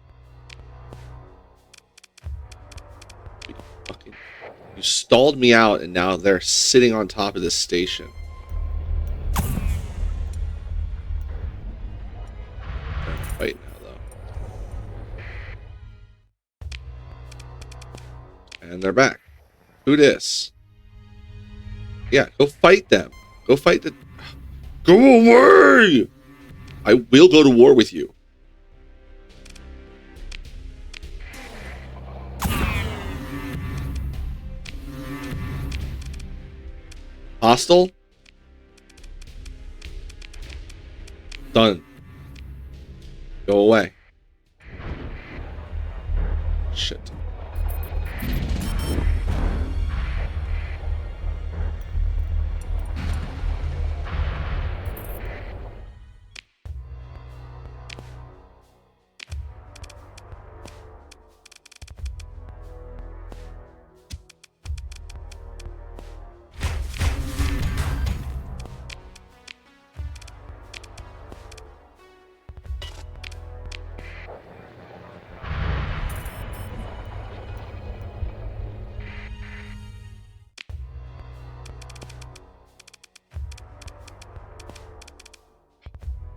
You stalled me out, and now they're sitting on top of this station. Trying to fight now, though. And they're back. Who dis? Yeah, go fight them. Go fight the... Go away! I will go to war with you. Hostile? Done. Go away. Shit.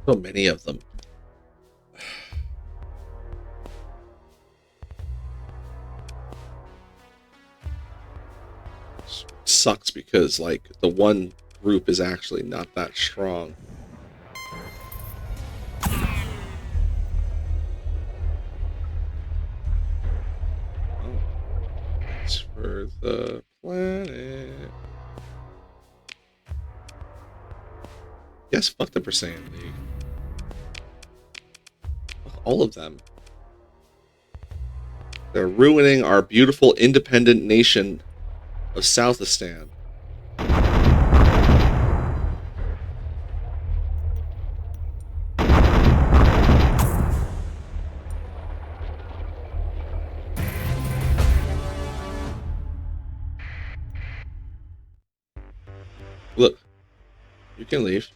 So many of them. Sucks because, like, the one group is actually not that strong. Oh, it's for the planet. Yes, fuck the Perseian League. All of them. They're ruining our beautiful independent nation of Southistan. Look, you can leave.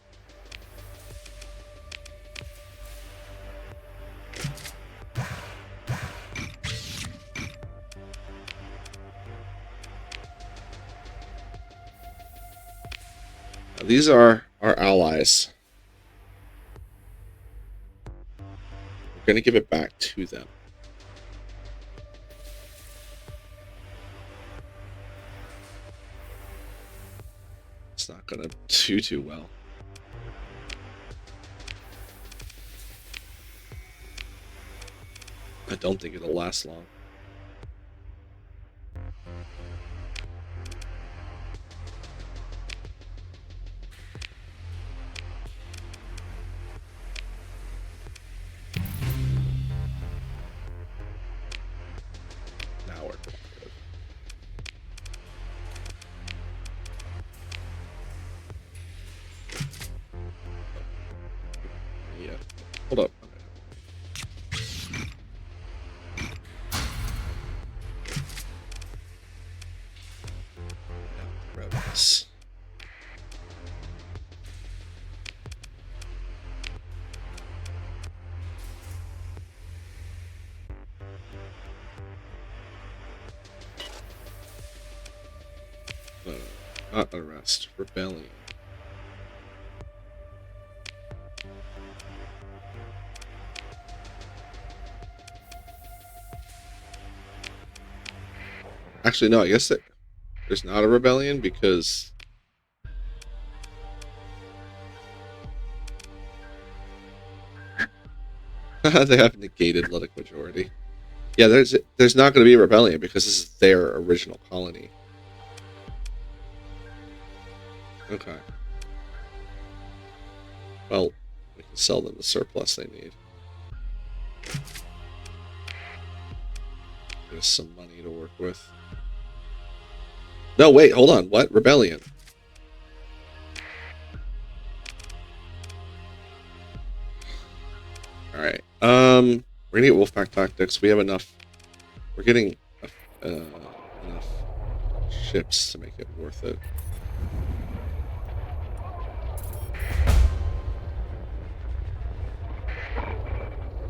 These are our allies. We're going to give it back to them. It's not going to do too well. I don't think it'll last long. Hold up. Grab this. No, not arrest. Rebellion. Actually, no, I guess there's not a rebellion because they have negated Ludic majority. Yeah, there's not going to be a rebellion because this is their original colony. Okay. Well, we can sell them the surplus they need. Give us some money to work with. No, wait, hold on. What? Rebellion. Alright. We're gonna get Wolfpack Tactics. We have enough. We're getting enough ships to make it worth it.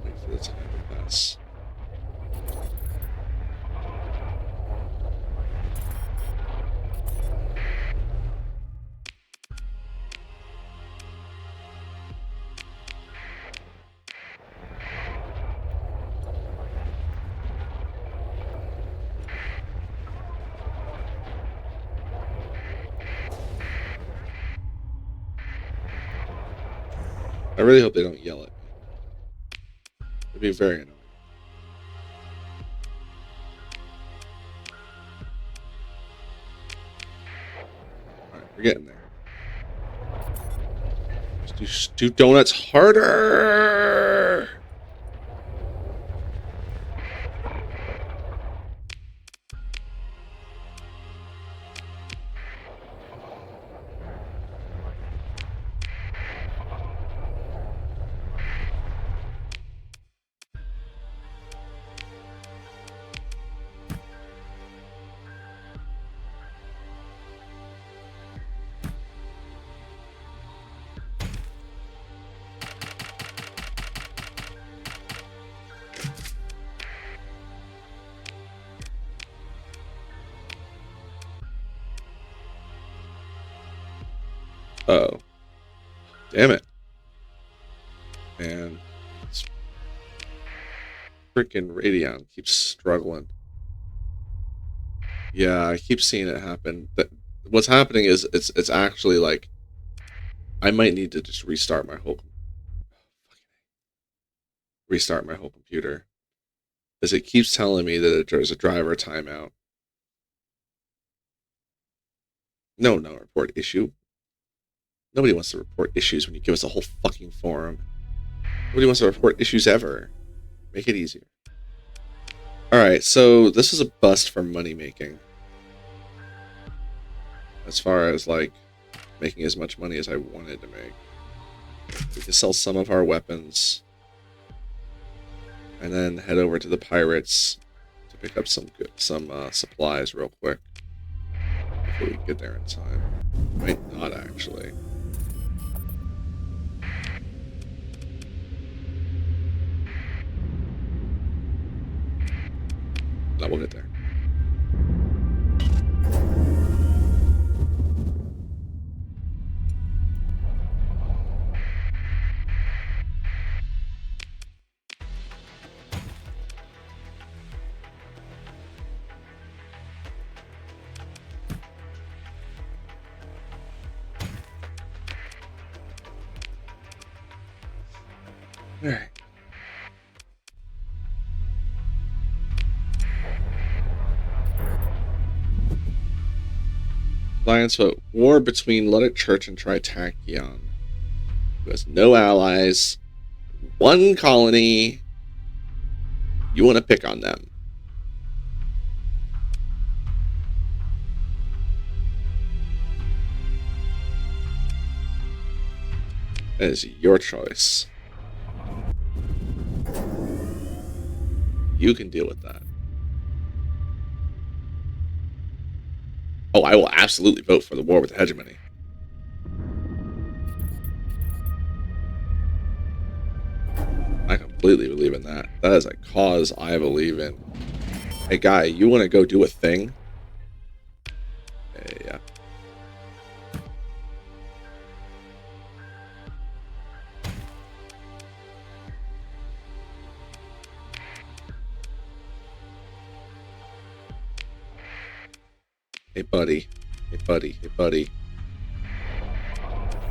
Wait for the time to pass. I really hope they don't yell at me. It'd be very annoying. Alright, we're getting there. Just do donuts harder! Uh-oh. Damn it. Man. Freaking Radeon keeps struggling. Yeah, I keep seeing it happen. What's happening is it's actually like I might need to just restart my whole computer. Because it keeps telling me that there's a driver timeout. No, report issue. Nobody wants to report issues when you give us a whole fucking forum. Nobody wants to report issues ever. Make it easier. Alright, so this is a bust for money making. As far as, like, making as much money as I wanted to make. We can sell some of our weapons. And then head over to the pirates to pick up some supplies real quick. Before we can get there in time. Might not, actually. No, we'll get there. All right. Alliance vote. War between Ludic Church and Tritachyon. Who has no allies. One colony. You want to pick on them. That is your choice. You can deal with that. Oh, I will absolutely vote for the war with the hegemony. I completely believe in that. That is a cause I believe in. Hey, guy, you want to go do a thing? Yeah. Hey, buddy. Hey, buddy. Hey, buddy.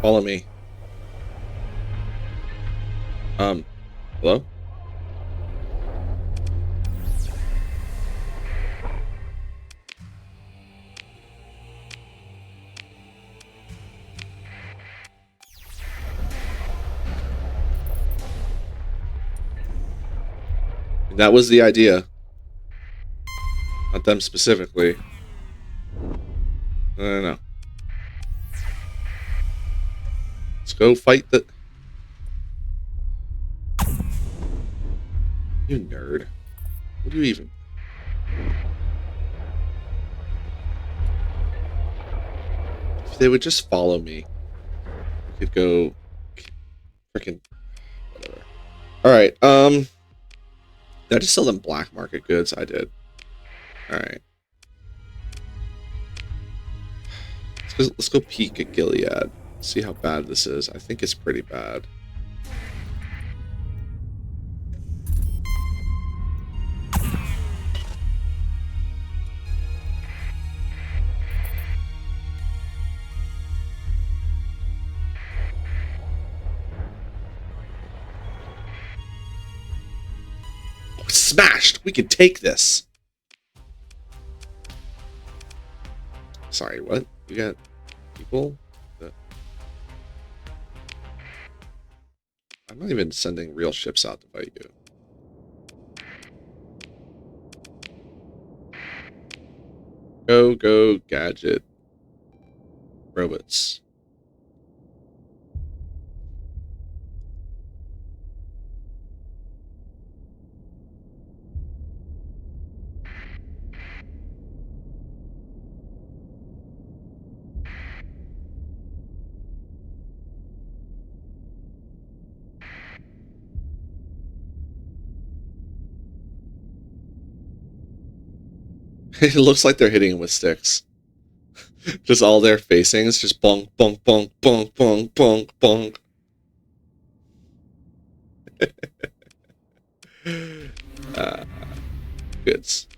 Follow me. Hello? That was the idea. Not them specifically. No. Let's go fight the... You nerd. What do you even... If they would just follow me, we could go... Freaking... Whatever. Alright, did I just sell them black market goods? I did. Alright. Let's go peek at Gilead. See how bad this is. I think it's pretty bad. Oh, it's smashed! We can take this! Sorry, what? You got people? I'm not even sending real ships out to fight you. Go, gadget. Robots. It looks like they're hitting him with sticks. Just all their facings, just bonk, bonk, bonk, bonk, bonk, bonk, bonk. Goods.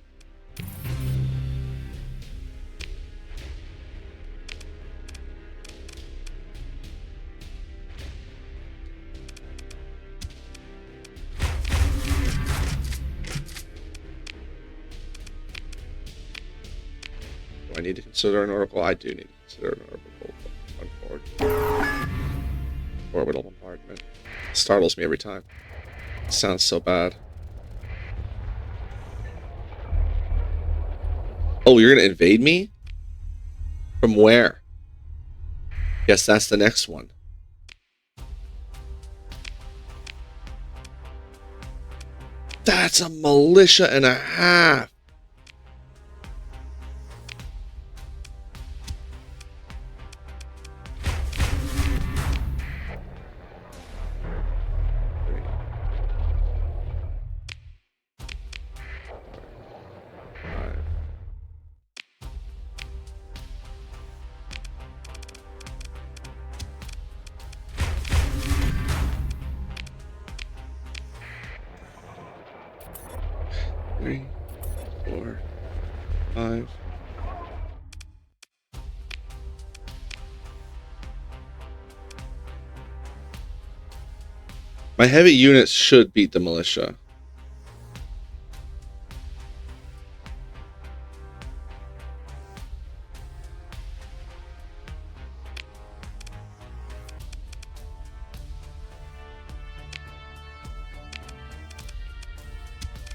Do I need to consider an oracle? I do need to consider an oracle. Orbital bombardment. Startles me every time. It sounds so bad. Oh, you're gonna invade me? From where? Yes, that's the next one. That's a militia and a half. Three, 4, 5. My heavy units should beat the militia.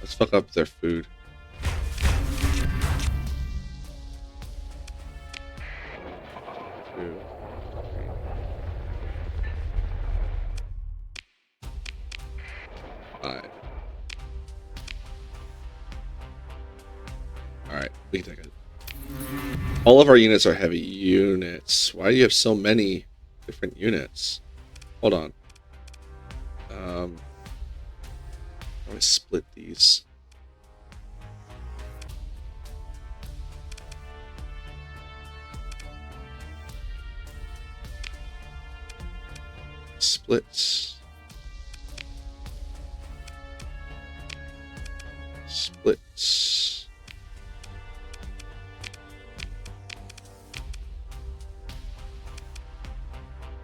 Let's fuck up their food. We can take it. All of our units are heavy units. Why do you have so many different units? Hold on. How do I split these? Splits. Splits.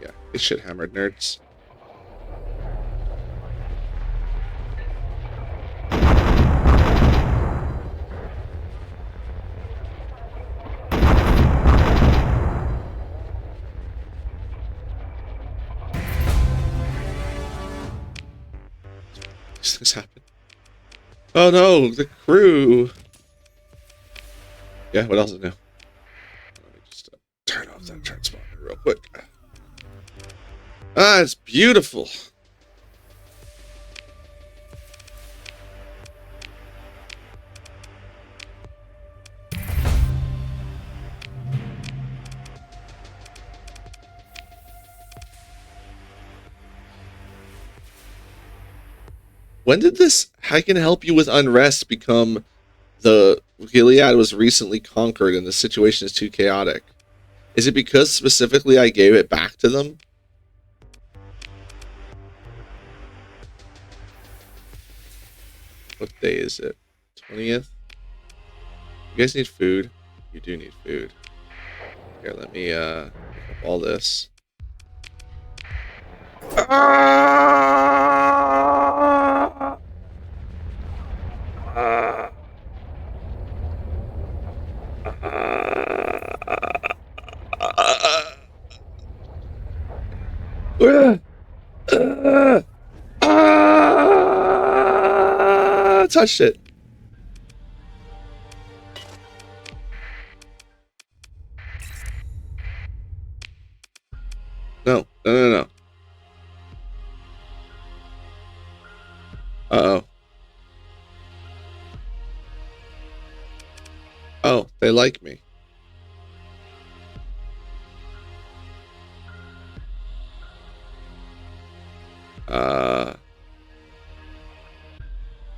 Yeah, get shit hammered, nerds. These things happen. Oh no, the crew. Yeah, what else is new? Let me just turn off that transponder real quick. Ah, it's beautiful. When did this "I can help you with unrest" become the Gilead was recently conquered and the situation is too chaotic? Is it because specifically I gave it back to them? What day is it? 20th? You guys need food? You do need food. Here, let me pick up all this. Touched it. No. Uh-oh. Oh, they like me.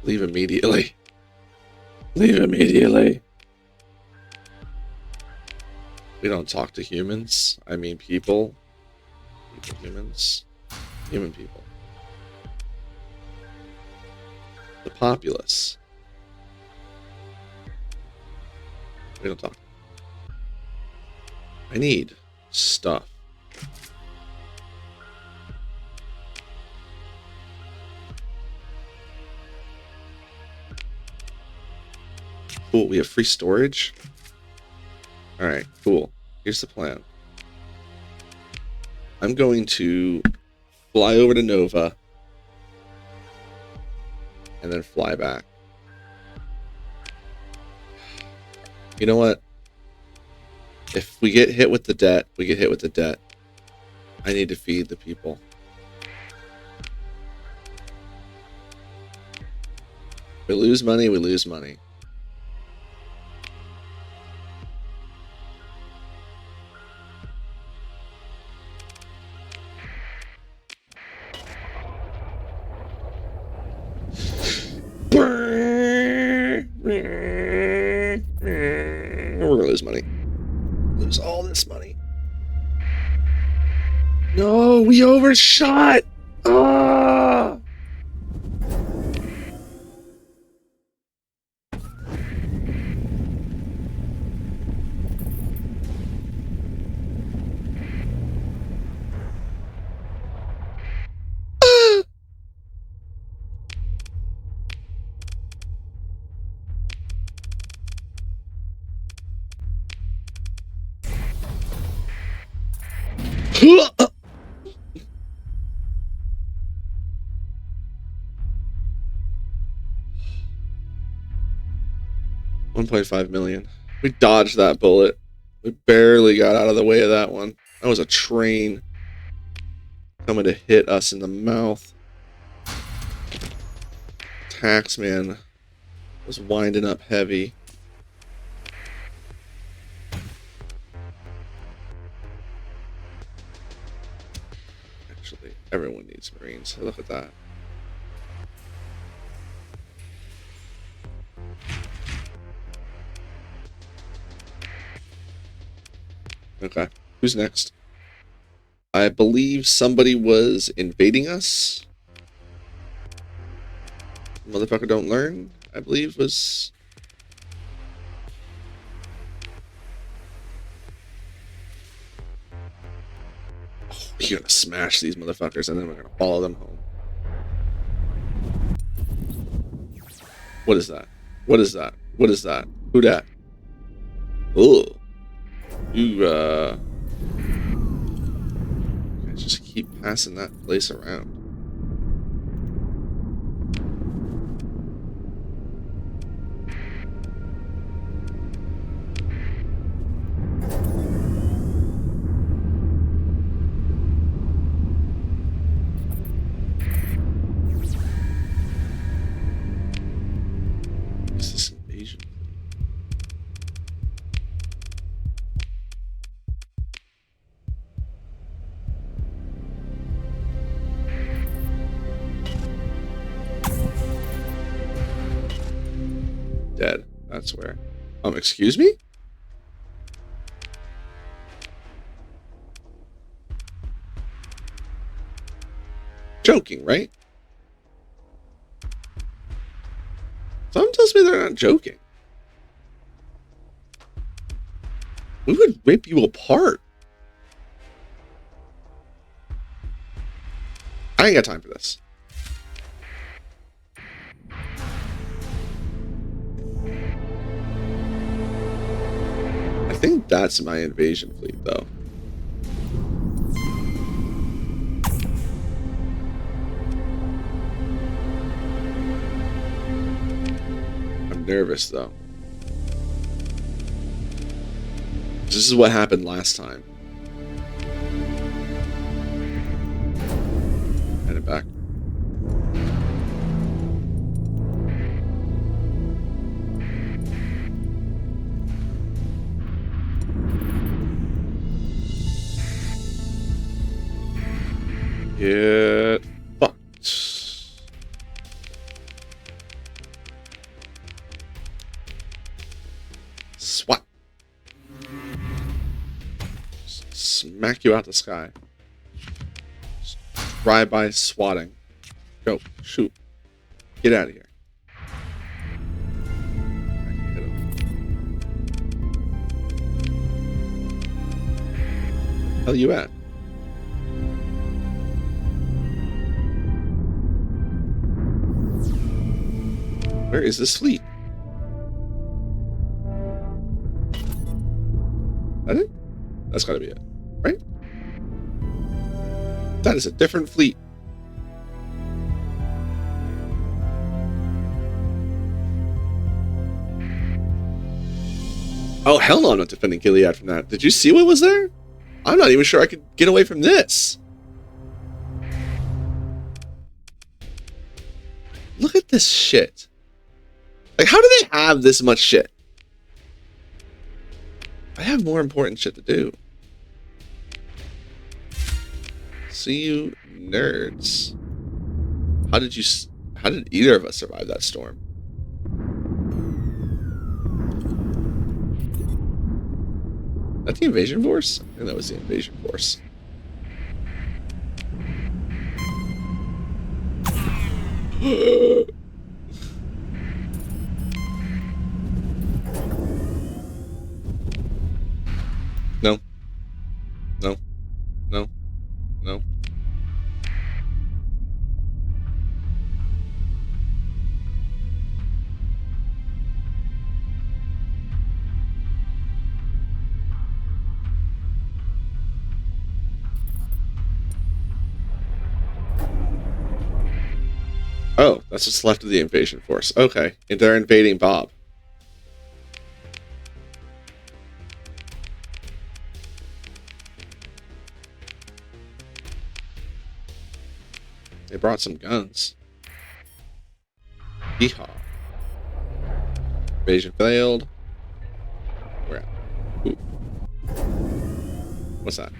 Leave immediately. Leave immediately. We don't talk to humans. I mean people. Humans. Human people. The populace. We don't talk. I need stuff. Cool, we have free storage. Alright, cool. Here's the plan. I'm going to fly over to Nova and then fly back. You know what? If we get hit with the debt, we get hit with the debt. I need to feed the people. We lose money, we lose money. We're gonna lose money. Lose all this money. No, we overshot. Ah! $1.5 million. We dodged that bullet. We barely got out of the way of that one. That was a train coming to hit us in the mouth. Taxman was winding up heavy. greens. Look at that. Okay, who's next? I believe somebody was invading us. Motherfucker don't learn, I believe was... Oh, we're gonna smash these motherfuckers and then we're gonna follow them home. What is that? What is that? What is that? Who dat? Ugh. You, just keep passing that place around. What's this invasion? Dead. That's where. Excuse me? Joking, right? Someone tells me they're not joking. We would rip you apart. I ain't got time for this. I think that's my invasion fleet, though. I'm nervous, though. This is what happened last time. Headed back. Get fucked. Swat. Smack you out the sky. Drive-by swatting. Go. Shoot. Get out of here. I can hit him. Hell you at? Where is this fleet? That it? That's gotta be it, right? That is a different fleet. Oh, hell no, I'm not defending Gilead from that. Did you see what was there? I'm not even sure I could get away from this. Look at this shit. Like, how do they have this much shit? I have more important shit to do. See you, nerds. How did either of us survive that storm? Is that the invasion force? I think that was the invasion force. No. No. No. No. Oh, that's what's left of the invasion force. Okay, and they're invading Bob. They brought some guns. Yeehaw. Invasion failed. Where at? Ooh. What's that?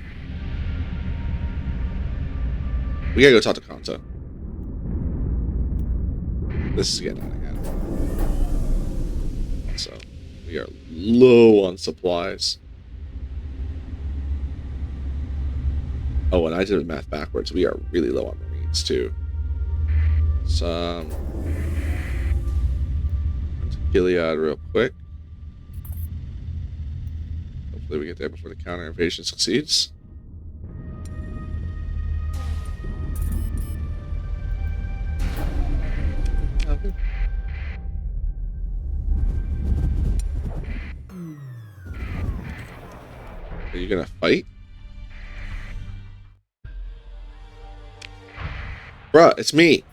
We gotta go talk to Kanta. This is getting out of hand. So, we are low on supplies. Oh, and I did the math backwards. We are really low on Marines, too. So, Gilead real quick. Hopefully we get there before the counter invasion succeeds. Okay. Are you gonna fight? Bruh, it's me!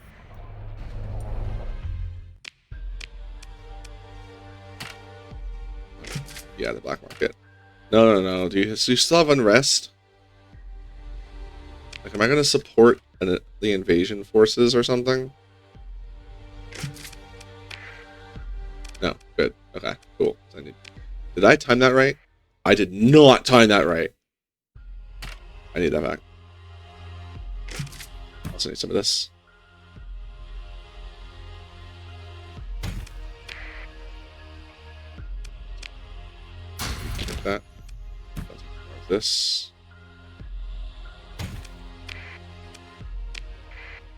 Yeah, the black market. No. Do you still have unrest? Like, am I gonna support the invasion forces or something? No, good. Okay, cool. Did I time that right? I did not time that right. I need that back. I also need some of this. Get that. This.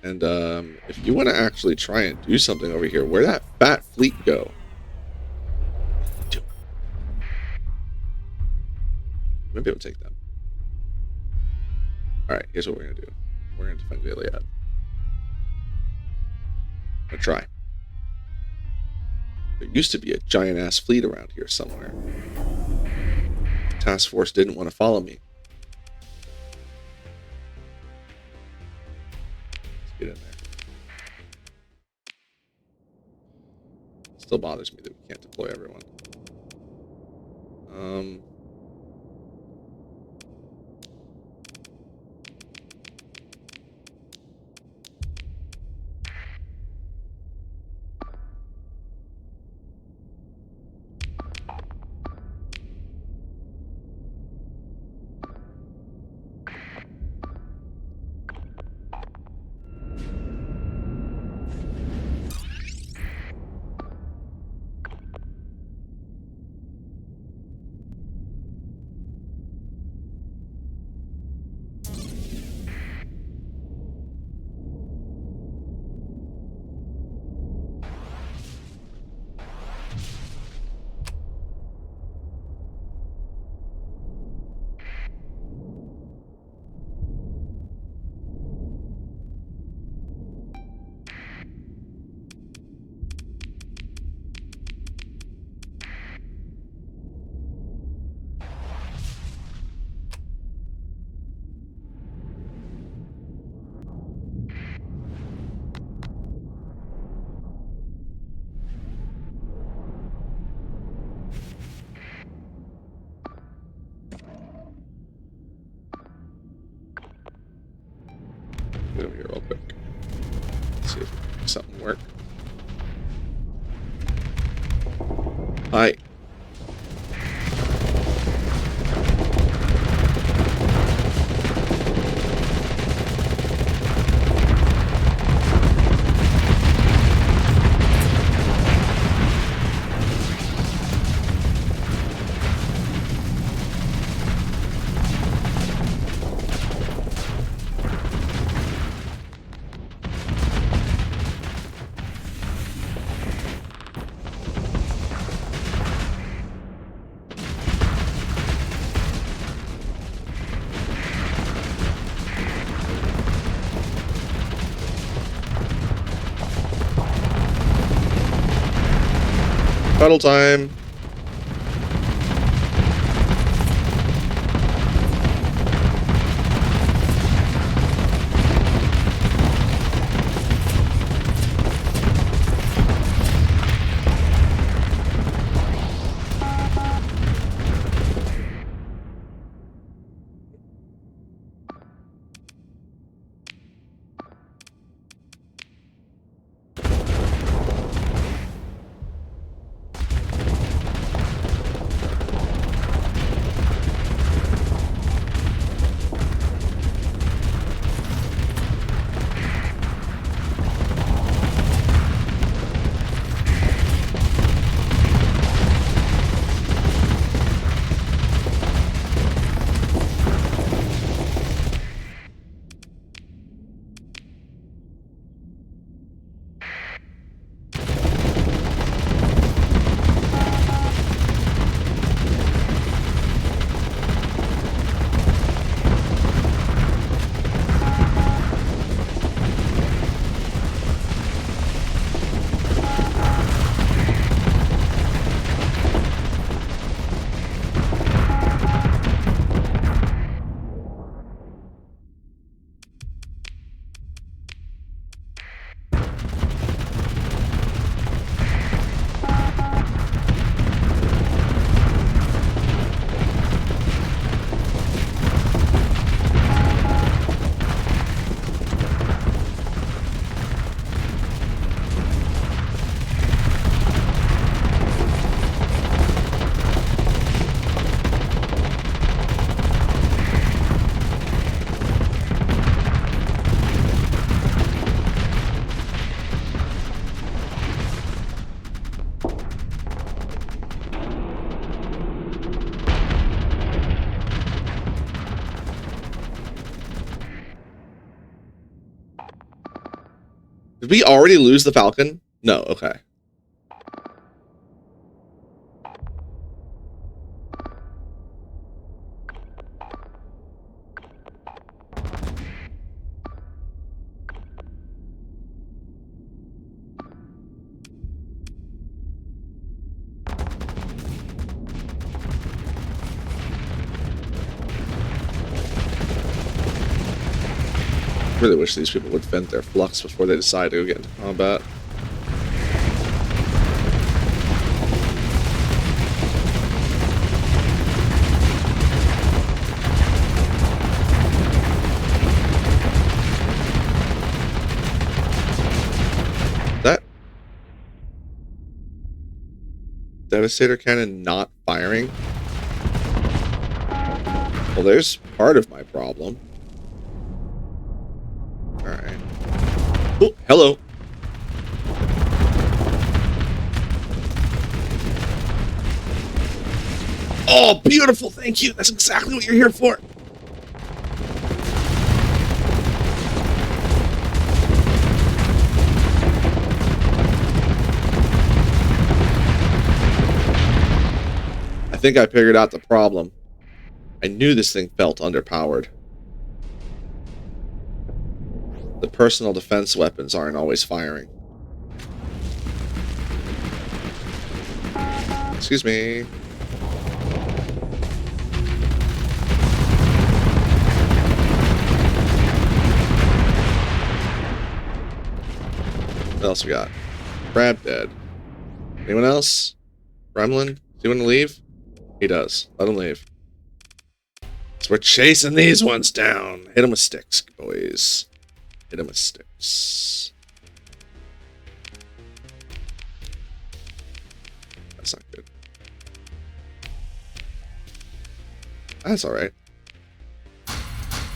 And if you want to actually try and do something over here, where'd that fat fleet go? Maybe I'll take them. Alright, here's what we're going to do. We're going to defend Gilead. I'm going to try. There used to be a giant-ass fleet around here somewhere. The task force didn't want to follow me. Let's get in there. It still bothers me that we can't deploy everyone. Get over here real quick. Let's see if we can make something work. Hi. Battle time. Did we already lose the Falcon? No, okay. I really wish these people would vent their flux before they decide to go get into combat. That Devastator cannon not firing? Well, there's part of my problem. Alright. Oh, hello. Oh, beautiful. Thank you. That's exactly what you're here for. I think I figured out the problem. I knew this thing felt underpowered. The personal defense weapons aren't always firing. Excuse me. What else we got? Crab dead. Anyone else? Gremlin? Does he want to leave? He does. Let him leave. So we're chasing these ones down. Hit them with sticks, boys. Hit him with sticks. That's not good. That's alright.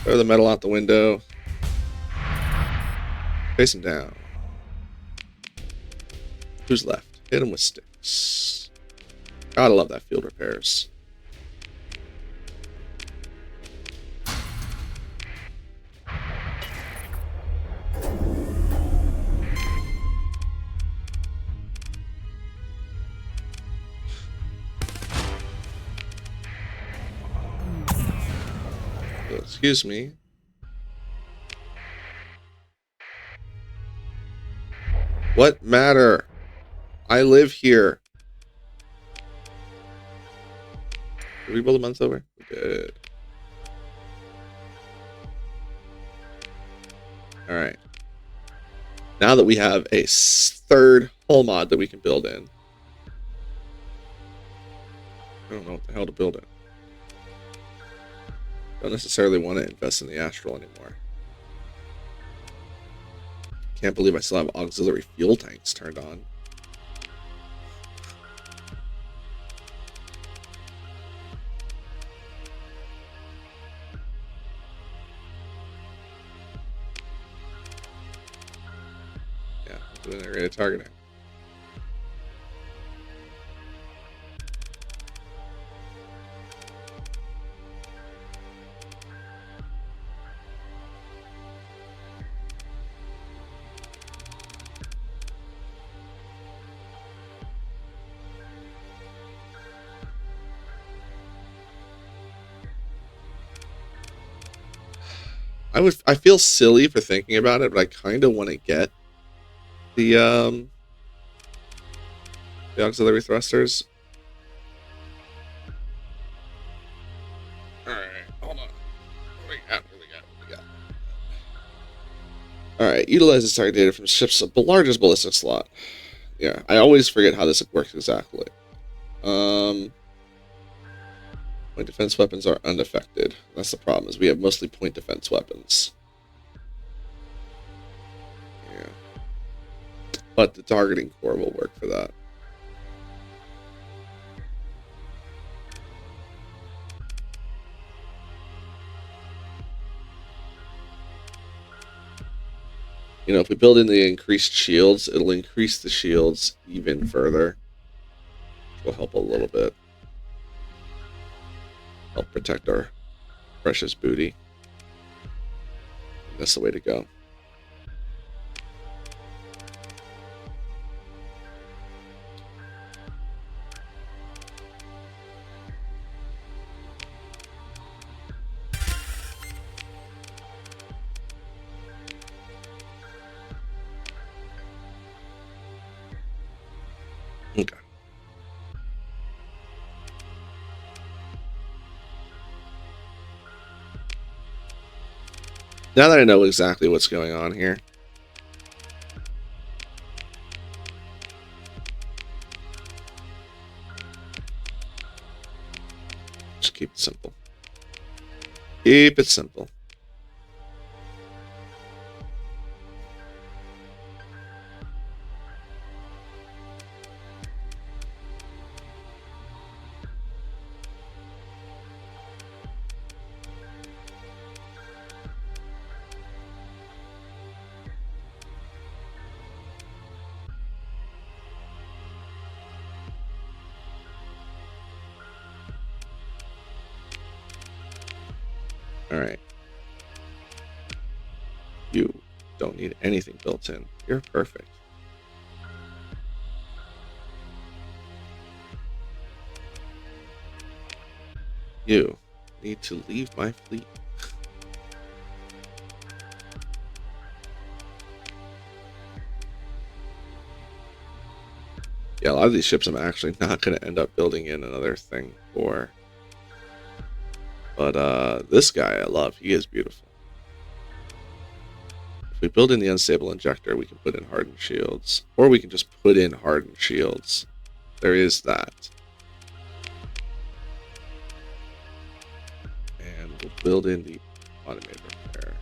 Throw the metal out the window. Face him down. Who's left? Hit him with sticks. Gotta love that field repairs. Excuse me. What matter? I live here. Did we build a month over? We did. Alright. Now that we have a third hull mod that we can build in. I don't know what the hell to build in. Don't necessarily want to invest in the Astral anymore. Can't believe I still have auxiliary fuel tanks turned on. Yeah, doing area targeting. I feel silly for thinking about it, but I kind of want to get the auxiliary thrusters. All right, hold on. What we got? All right, utilize the target data from ships of the largest ballistic slot. Yeah, I always forget how this works exactly. Point defense weapons are unaffected. That's the problem, is we have mostly point defense weapons. Yeah. But the targeting core will work for that. You know, if we build in the increased shields, it'll increase the shields even further. Which will help a little bit. Help protect our precious booty. That's the way to go. Okay. Now that I know exactly what's going on here. Just keep it simple. Keep it simple. All right. You don't need anything built in. You're perfect. You need to leave my fleet. Yeah, a lot of these ships I'm actually not going to end up building in another thing for. But this guy I love. He is beautiful. If we build in the unstable injector, we can put in hardened shields. Or we can just put in hardened shields. There is that. And we'll build in the automated repair.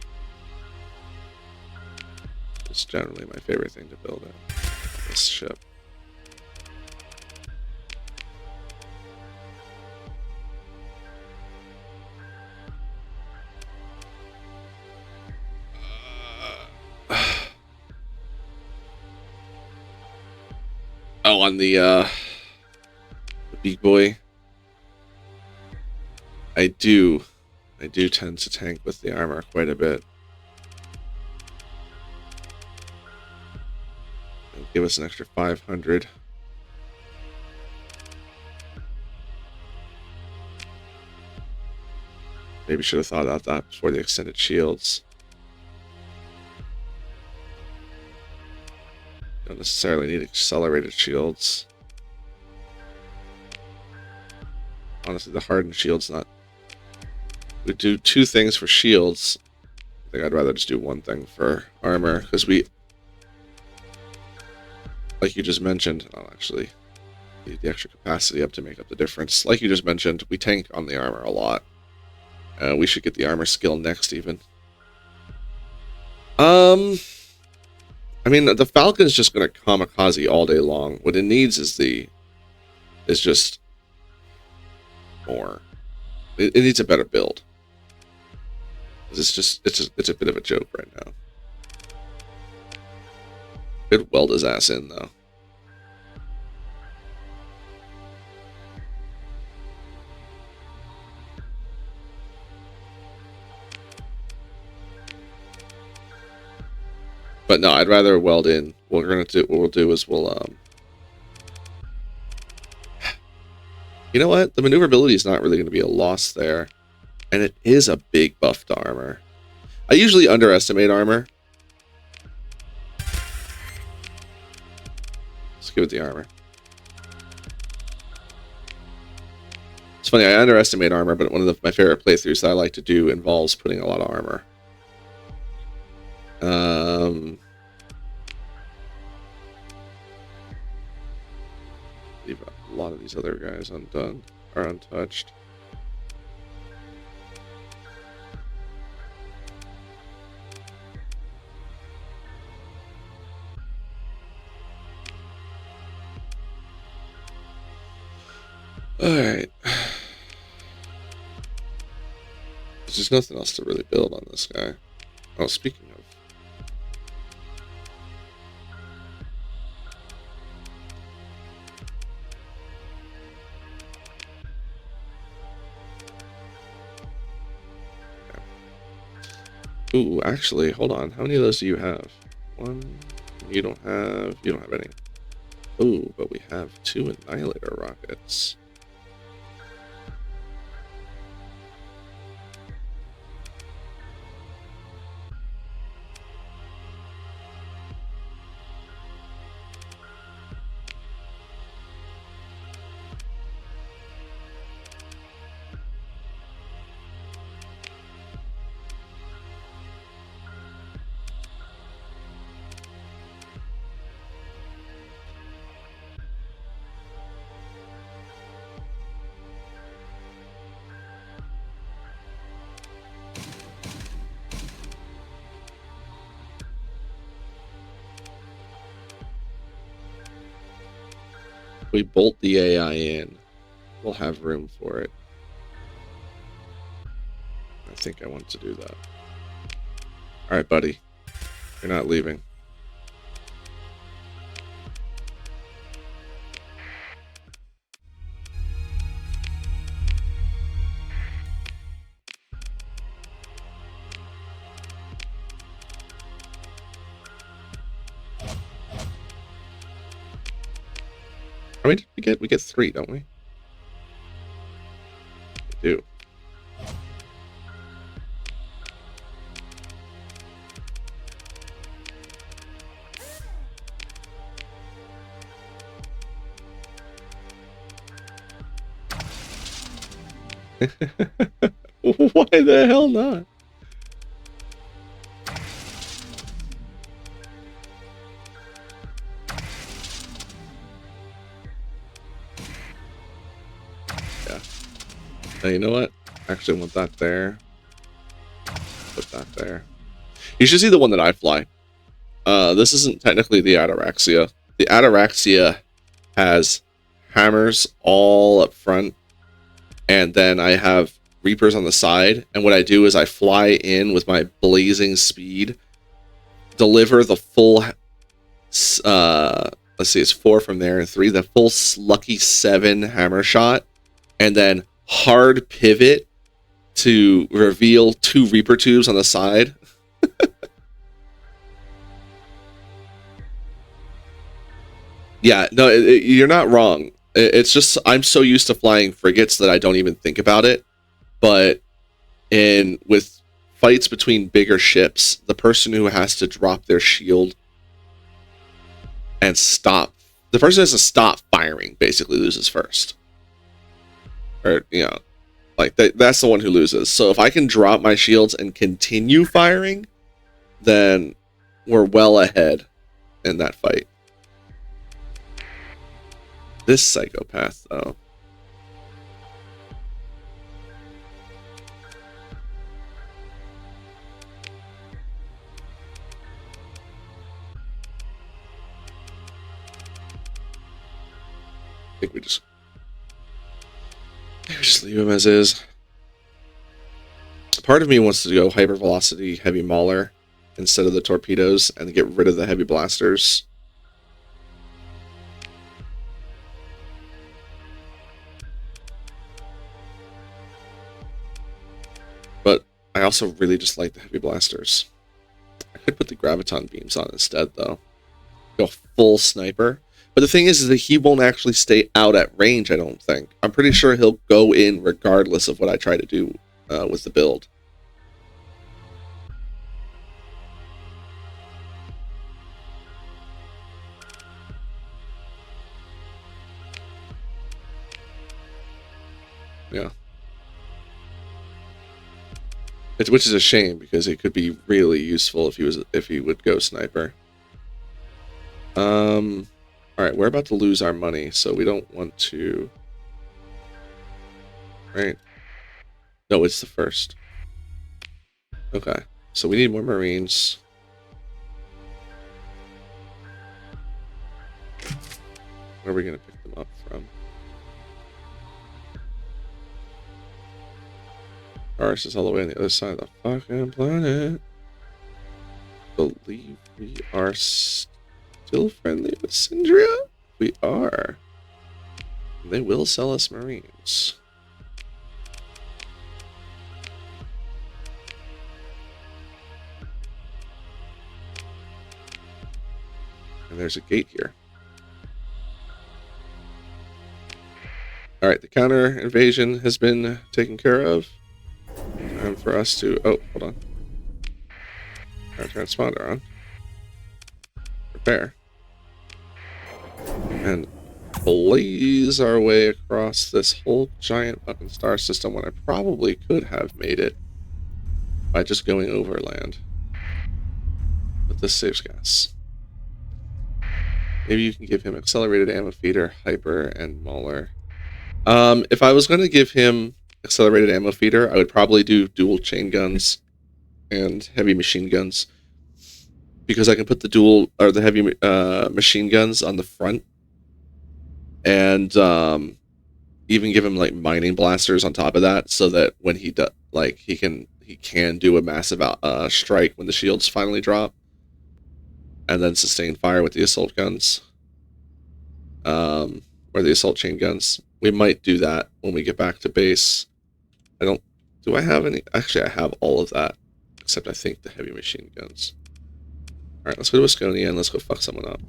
It's generally my favorite thing to build in this ship. Oh, on the big boy, I do tend to tank with the armor quite a bit. It'll give us an extra 500. Maybe should have thought about that before the extended shields. Don't necessarily need accelerated shields. Honestly, the hardened shield's not... We do 2 things for shields. I think I'd rather just do 1 thing for armor, because we... Like you just mentioned, I'll actually need the extra capacity up to make up the difference. Like you just mentioned, we tank on the armor a lot. We should get the armor skill next, even. I mean, the Falcon's just going to kamikaze all day long. What it needs is just more. It needs a better build. It's a bit of a joke right now. Could weld his ass in, though. But no, I'd rather weld in. What we'll do is we'll you know what? The maneuverability is not really going to be a loss there. And it is a big buff to armor. I usually underestimate armor. Let's give it the armor. It's funny, I underestimate armor, but one of my favorite playthroughs that I like to do involves putting a lot of armor. Leave a lot of these other guys undone, or untouched. Alright. There's just nothing else to really build on this guy. Oh, speaking of. Ooh, actually, hold on. How many of those do you have? 1. You don't have any. Ooh, but we have 2 Annihilator rockets. we bolt the AI in, we'll have room for it. I think I want to do that. All right, buddy. You're not leaving. I mean, we get 3, don't we? We do. Why the hell not? Yeah. Now, you know what? Actually, I want that there. Put that there. You should see the one that I fly. This isn't technically the Ataraxia. The Ataraxia has hammers all up front, and then I have Reapers on the side, and what I do is I fly in with my blazing speed, deliver the full, let's see, it's 4 from there and 3, the full lucky 7 hammer shot, and then hard pivot to reveal 2 Reaper tubes on the side. Yeah, no, you're not wrong. It's just I'm so used to flying frigates that I don't even think about it. But with fights between bigger ships, the person who has to drop their shield and stop, the person who has to stop firing basically loses first. Or, you know, like that's the one who loses. So if I can drop my shields and continue firing, then we're well ahead in that fight. This psychopath, though. I think we just leave him as is. Part of me wants to go hypervelocity heavy mauler instead of the torpedoes and get rid of the heavy blasters. But I also really just like the heavy blasters. I could put the graviton beams on instead, though. Go full sniper. But the thing is that he won't actually stay out at range, I don't think. I'm pretty sure he'll go in regardless of what I try to do with the build. Yeah. Which is a shame, because it could be really useful if he would go sniper. Alright, we're about to lose our money, so we don't want to... Right? No, it's the first. Okay, so we need more Marines. Where are we going to pick them up from? Ours is all the way on the other side of the fucking planet. Believe we are still friendly with Syndria? We are. They will sell us Marines. And there's a gate here. Alright, the counter invasion has been taken care of. Time for us to... Oh, hold on. Our transponder on. Prepare. And blaze our way across this whole giant fucking star system when I probably could have made it by just going overland. But this saves gas. Maybe you can give him accelerated ammo feeder, hyper, and mauler. If I was going to give him accelerated ammo feeder, I would probably do dual chain guns and heavy machine guns, because I can put the heavy machine guns on the front, and even give him like mining blasters on top of that, so that when he does, like he can do a massive strike when the shields finally drop, and then sustain fire with the assault guns, or the assault chain guns. We might do that when we get back to base. Do I have any? Actually, I have all of that, except I think the heavy machine guns. All right, let's go to Asconia and let's go fuck someone up.